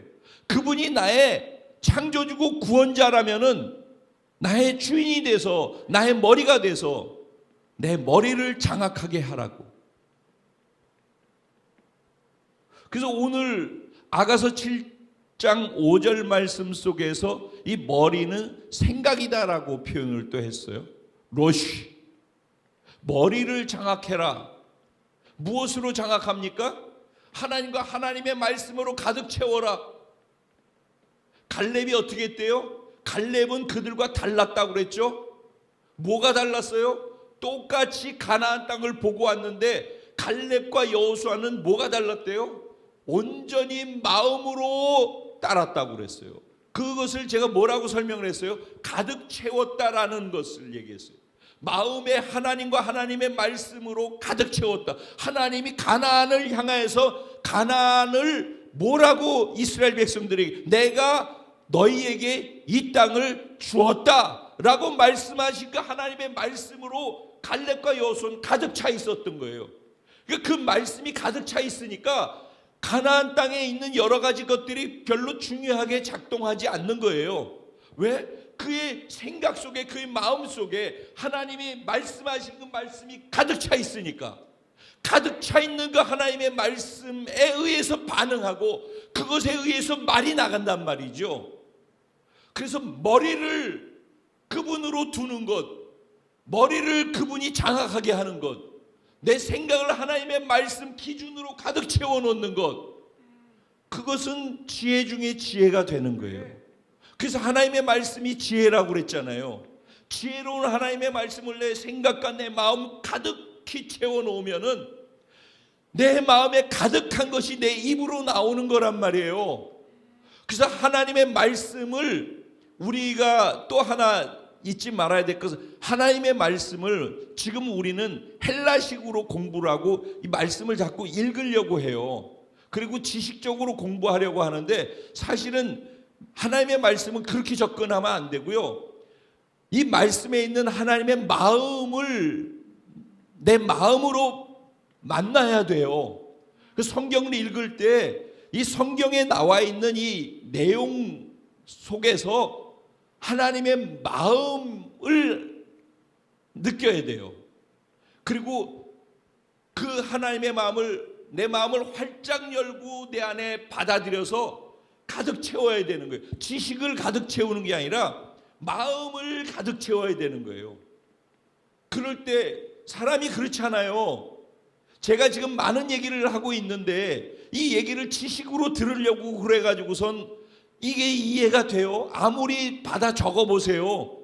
그분이 나의 창조주고 구원자라면은 나의 주인이 돼서 나의 머리가 돼서 내 머리를 장악하게 하라고. 그래서 오늘 아가서 7장 5절 말씀 속에서 이 머리는 생각이다라고 표현을 또 했어요. 로쉬. 머리를 장악해라. 무엇으로 장악합니까? 하나님과 하나님의 말씀으로 가득 채워라. 갈렙이 어떻게 했대요? 갈렙은 그들과 달랐다고 그랬죠? 뭐가 달랐어요? 똑같이 가나안 땅을 보고 왔는데 갈렙과 여호수아는 뭐가 달랐대요? 온전히 마음으로 따랐다고 그랬어요. 그것을 제가 뭐라고 설명을 했어요? 가득 채웠다라는 것을 얘기했어요. 마음에 하나님과 하나님의 말씀으로 가득 채웠다. 하나님이 가나안을 향하여서 가나안을 뭐라고 이스라엘 백성들에게 내가 너희에게 이 땅을 주었다라고 말씀하신 그 하나님의 말씀으로 갈렙과 여호수아는 가득 차 있었던 거예요. 그 말씀이 가득 차 있으니까 가나안 땅에 있는 여러 가지 것들이 별로 중요하게 작동하지 않는 거예요. 왜? 그의 생각 속에, 그의 마음 속에 하나님이 말씀하신 그 말씀이 가득 차 있으니까, 가득 차 있는 그 하나님의 말씀에 의해서 반응하고 그것에 의해서 말이 나간단 말이죠. 그래서 머리를 그분으로 두는 것, 머리를 그분이 장악하게 하는 것, 내 생각을 하나님의 말씀 기준으로 가득 채워놓는 것, 그것은 지혜 중에 지혜가 되는 거예요. 그래서 하나님의 말씀이 지혜라고 그랬잖아요. 지혜로운 하나님의 말씀을 내 생각과 내 마음 가득히 채워놓으면은 내 마음에 가득한 것이 내 입으로 나오는 거란 말이에요. 그래서 하나님의 말씀을 우리가 또 하나 잊지 말아야 될 것은, 하나님의 말씀을 지금 우리는 헬라식으로 공부를 하고 이 말씀을 자꾸 읽으려고 해요. 그리고 지식적으로 공부하려고 하는데 사실은 하나님의 말씀은 그렇게 접근하면 안 되고요. 이 말씀에 있는 하나님의 마음을 내 마음으로 만나야 돼요. 그 성경을 읽을 때 이 성경에 나와 있는 이 내용 속에서 하나님의 마음을 느껴야 돼요. 그리고 그 하나님의 마음을, 내 마음을 활짝 열고 내 안에 받아들여서 가득 채워야 되는 거예요. 지식을 가득 채우는 게 아니라 마음을 가득 채워야 되는 거예요. 그럴 때 사람이 그렇잖아요. 제가 지금 많은 얘기를 하고 있는데 이 얘기를 지식으로 들으려고 그래가지고선 이게 이해가 돼요? 아무리 받아 적어보세요.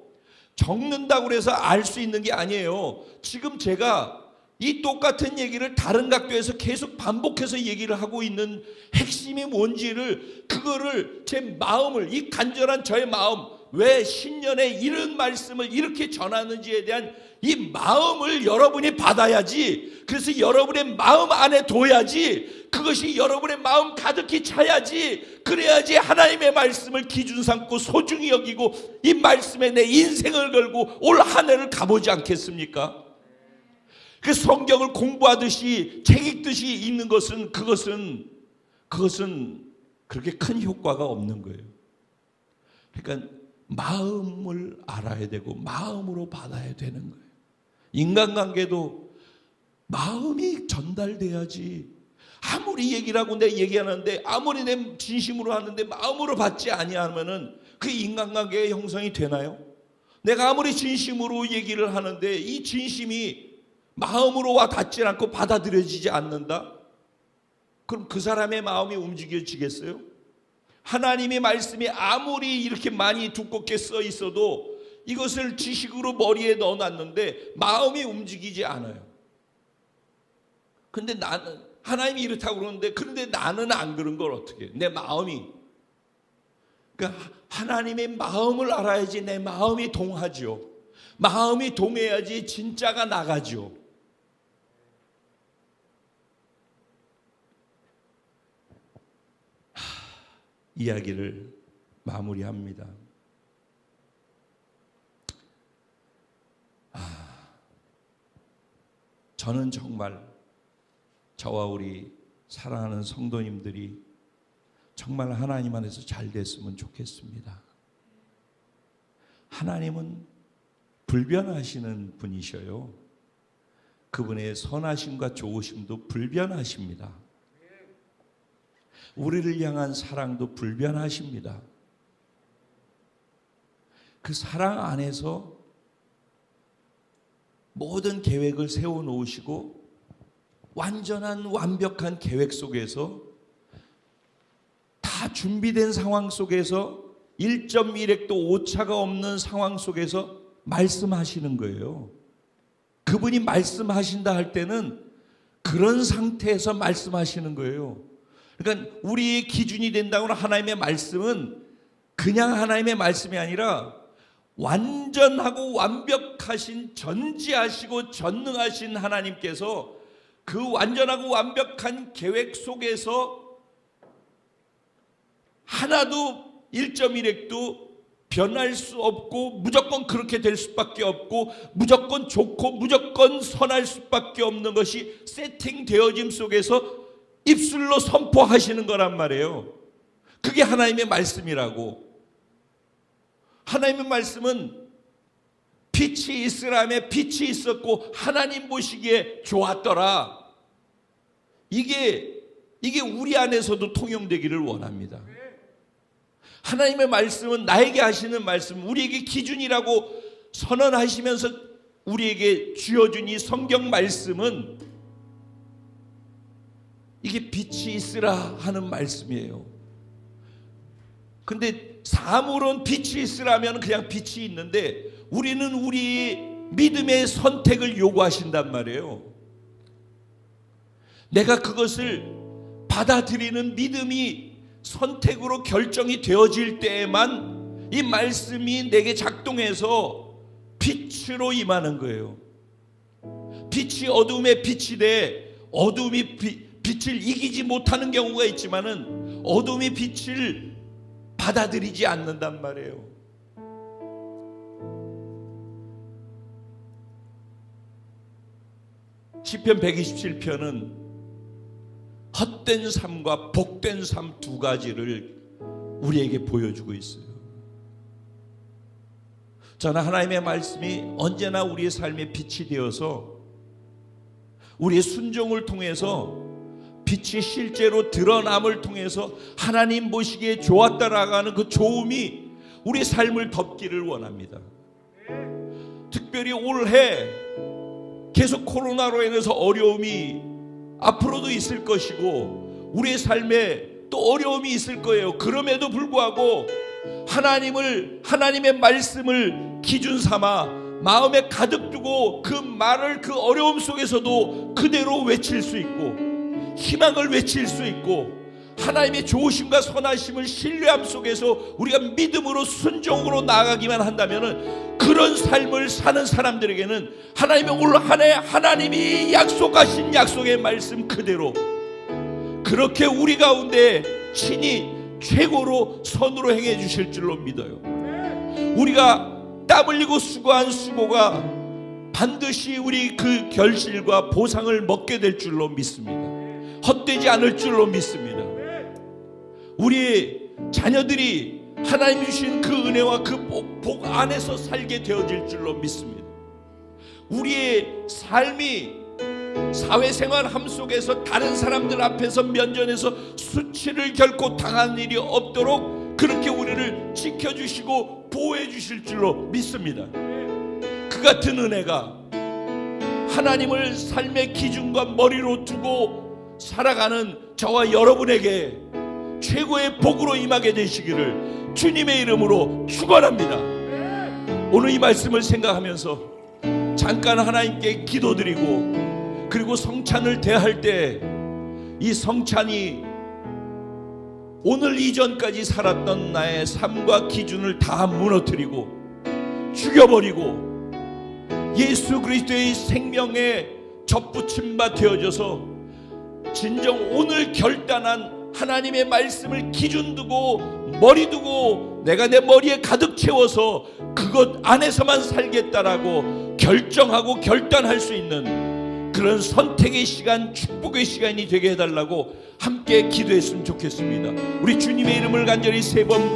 적는다고 해서 알 수 있는 게 아니에요. 지금 제가 이 똑같은 얘기를 다른 각도에서 계속 반복해서 얘기를 하고 있는 핵심이 뭔지를, 그거를 제 마음을, 이 간절한 저의 마음, 왜 신년에 이런 말씀을 이렇게 전하는지에 대한 이 마음을 여러분이 받아야지. 그래서 여러분의 마음 안에 둬야지. 그것이 여러분의 마음 가득히 차야지. 그래야지 하나님의 말씀을 기준 삼고 소중히 여기고 이 말씀에 내 인생을 걸고 올 한 해를 가보지 않겠습니까? 그 성경을 공부하듯이 책 읽듯이 읽는 것은 그것은 그렇게 큰 효과가 없는 거예요. 그러니까 마음을 알아야 되고 마음으로 받아야 되는 거예요. 인간관계도 마음이 전달돼야지. 아무리 얘기를 하고 내 얘기하는데, 아무리 내 진심으로 하는데 마음으로 받지 아니하면은 그 인간관계의 형성이 되나요? 내가 아무리 진심으로 얘기를 하는데 이 진심이 마음으로 와 닿지 않고 받아들여지지 않는다? 그럼 그 사람의 마음이 움직여지겠어요? 하나님의 말씀이 아무리 이렇게 많이 두껍게 써 있어도 이것을 지식으로 머리에 넣어놨는데 마음이 움직이지 않아요. 근데 나는, 하나님이 이렇다고 그러는데, 그런데 나는 안 그런 걸 어떻게 해? 내 마음이. 그러니까 하나님의 마음을 알아야지 내 마음이 동하죠. 마음이 동해야지 진짜가 나가죠. 이야기를 마무리합니다. 저는 정말 저와 우리 사랑하는 성도님들이 정말 하나님 안에서 잘 됐으면 좋겠습니다. 하나님은 불변하시는 분이셔요. 그분의 선하심과 좋으심도 불변하십니다. 우리를 향한 사랑도 불변하십니다. 그 사랑 안에서 모든 계획을 세워놓으시고 완전한 완벽한 계획 속에서 다 준비된 상황 속에서 1.1핵도 오차가 없는 상황 속에서 말씀하시는 거예요. 그분이 말씀하신다 할 때는 그런 상태에서 말씀하시는 거예요. 그러니까 우리의 기준이 된다고는 하나님의 말씀은 그냥 하나님의 말씀이 아니라 완전하고 완벽하신, 전지하시고 전능하신 하나님께서 그 완전하고 완벽한 계획 속에서 하나도 1.1핵도 변할 수 없고 무조건 그렇게 될 수밖에 없고 무조건 좋고 무조건 선할 수밖에 없는 것이 세팅되어짐 속에서 입술로 선포하시는 거란 말이에요. 그게 하나님의 말씀이라고. 하나님의 말씀은 빛이 있으라며 빛이 있었고 하나님 보시기에 좋았더라. 이게 우리 안에서도 통용되기를 원합니다. 하나님의 말씀은 나에게 하시는 말씀, 우리에게 기준이라고 선언하시면서 우리에게 쥐어준 이 성경 말씀은 이게 빛이 있으라 하는 말씀이에요. 근데 사물은 빛이 있으라면 그냥 빛이 있는데 우리는 우리 믿음의 선택을 요구하신단 말이에요. 내가 그것을 받아들이는 믿음이 선택으로 결정이 되어질 때에만 이 말씀이 내게 작동해서 빛으로 임하는 거예요. 빛이 어둠의 빛이 돼 어둠이 빛을 이기지 못하는 경우가 있지만은 어둠이 빛을 받아들이지 않는단 말이에요. 시편 127편은 헛된 삶과 복된 삶 두 가지를 우리에게 보여주고 있어요. 저는 하나님의 말씀이 언제나 우리의 삶의 빛이 되어서 우리의 순종을 통해서 빛이 실제로 드러남을 통해서 하나님 보시기에 좋았다라고 하는 그 좋음이 우리 삶을 덮기를 원합니다. 특별히 올해 계속 코로나로 인해서 어려움이 앞으로도 있을 것이고 우리의 삶에 또 어려움이 있을 거예요. 그럼에도 불구하고 하나님의 말씀을 기준 삼아 마음에 가득 두고 그 말을 그 어려움 속에서도 그대로 외칠 수 있고 희망을 외칠 수 있고 하나님의 좋으심과 선하심을 신뢰함 속에서 우리가 믿음으로 순종으로 나아가기만 한다면 그런 삶을 사는 사람들에게는 하나님의 올 한 해 하나님이 약속하신 약속의 말씀 그대로 그렇게 우리 가운데 친히 최고로 선으로 행해 주실 줄로 믿어요. 우리가 땀 흘리고 수고한 수고가 반드시 우리 그 결실과 보상을 먹게 될 줄로 믿습니다. 헛되지 않을 줄로 믿습니다. 우리 자녀들이 하나님 주신 그 은혜와 그 복 안에서 살게 되어질 줄로 믿습니다. 우리의 삶이 사회생활함 속에서 다른 사람들 앞에서 면전에서 수치를 결코 당한 일이 없도록 그렇게 우리를 지켜주시고 보호해 주실 줄로 믿습니다. 그 같은 은혜가 하나님을 삶의 기준과 머리로 두고 살아가는 저와 여러분에게 최고의 복으로 임하게 되시기를 주님의 이름으로 축원합니다. 오늘 이 말씀을 생각하면서 잠깐 하나님께 기도드리고 그리고 성찬을 대할 때 이 성찬이 오늘 이전까지 살았던 나의 삶과 기준을 다 무너뜨리고 죽여버리고 예수 그리스도의 생명에 접붙임 바 되어져서 진정 오늘 결단한 하나님의 말씀을 기준 두고 머리 두고 내가 내 머리에 가득 채워서 그것 안에서만 살겠다라고 결정하고 결단할 수 있는 그런 선택의 시간, 축복의 시간이 되게 해달라고 함께 기도했으면 좋겠습니다. 우리 주님의 이름을 간절히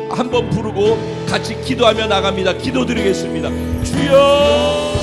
한 번 부르고 같이 기도하며 나갑니다. 기도드리겠습니다. 주여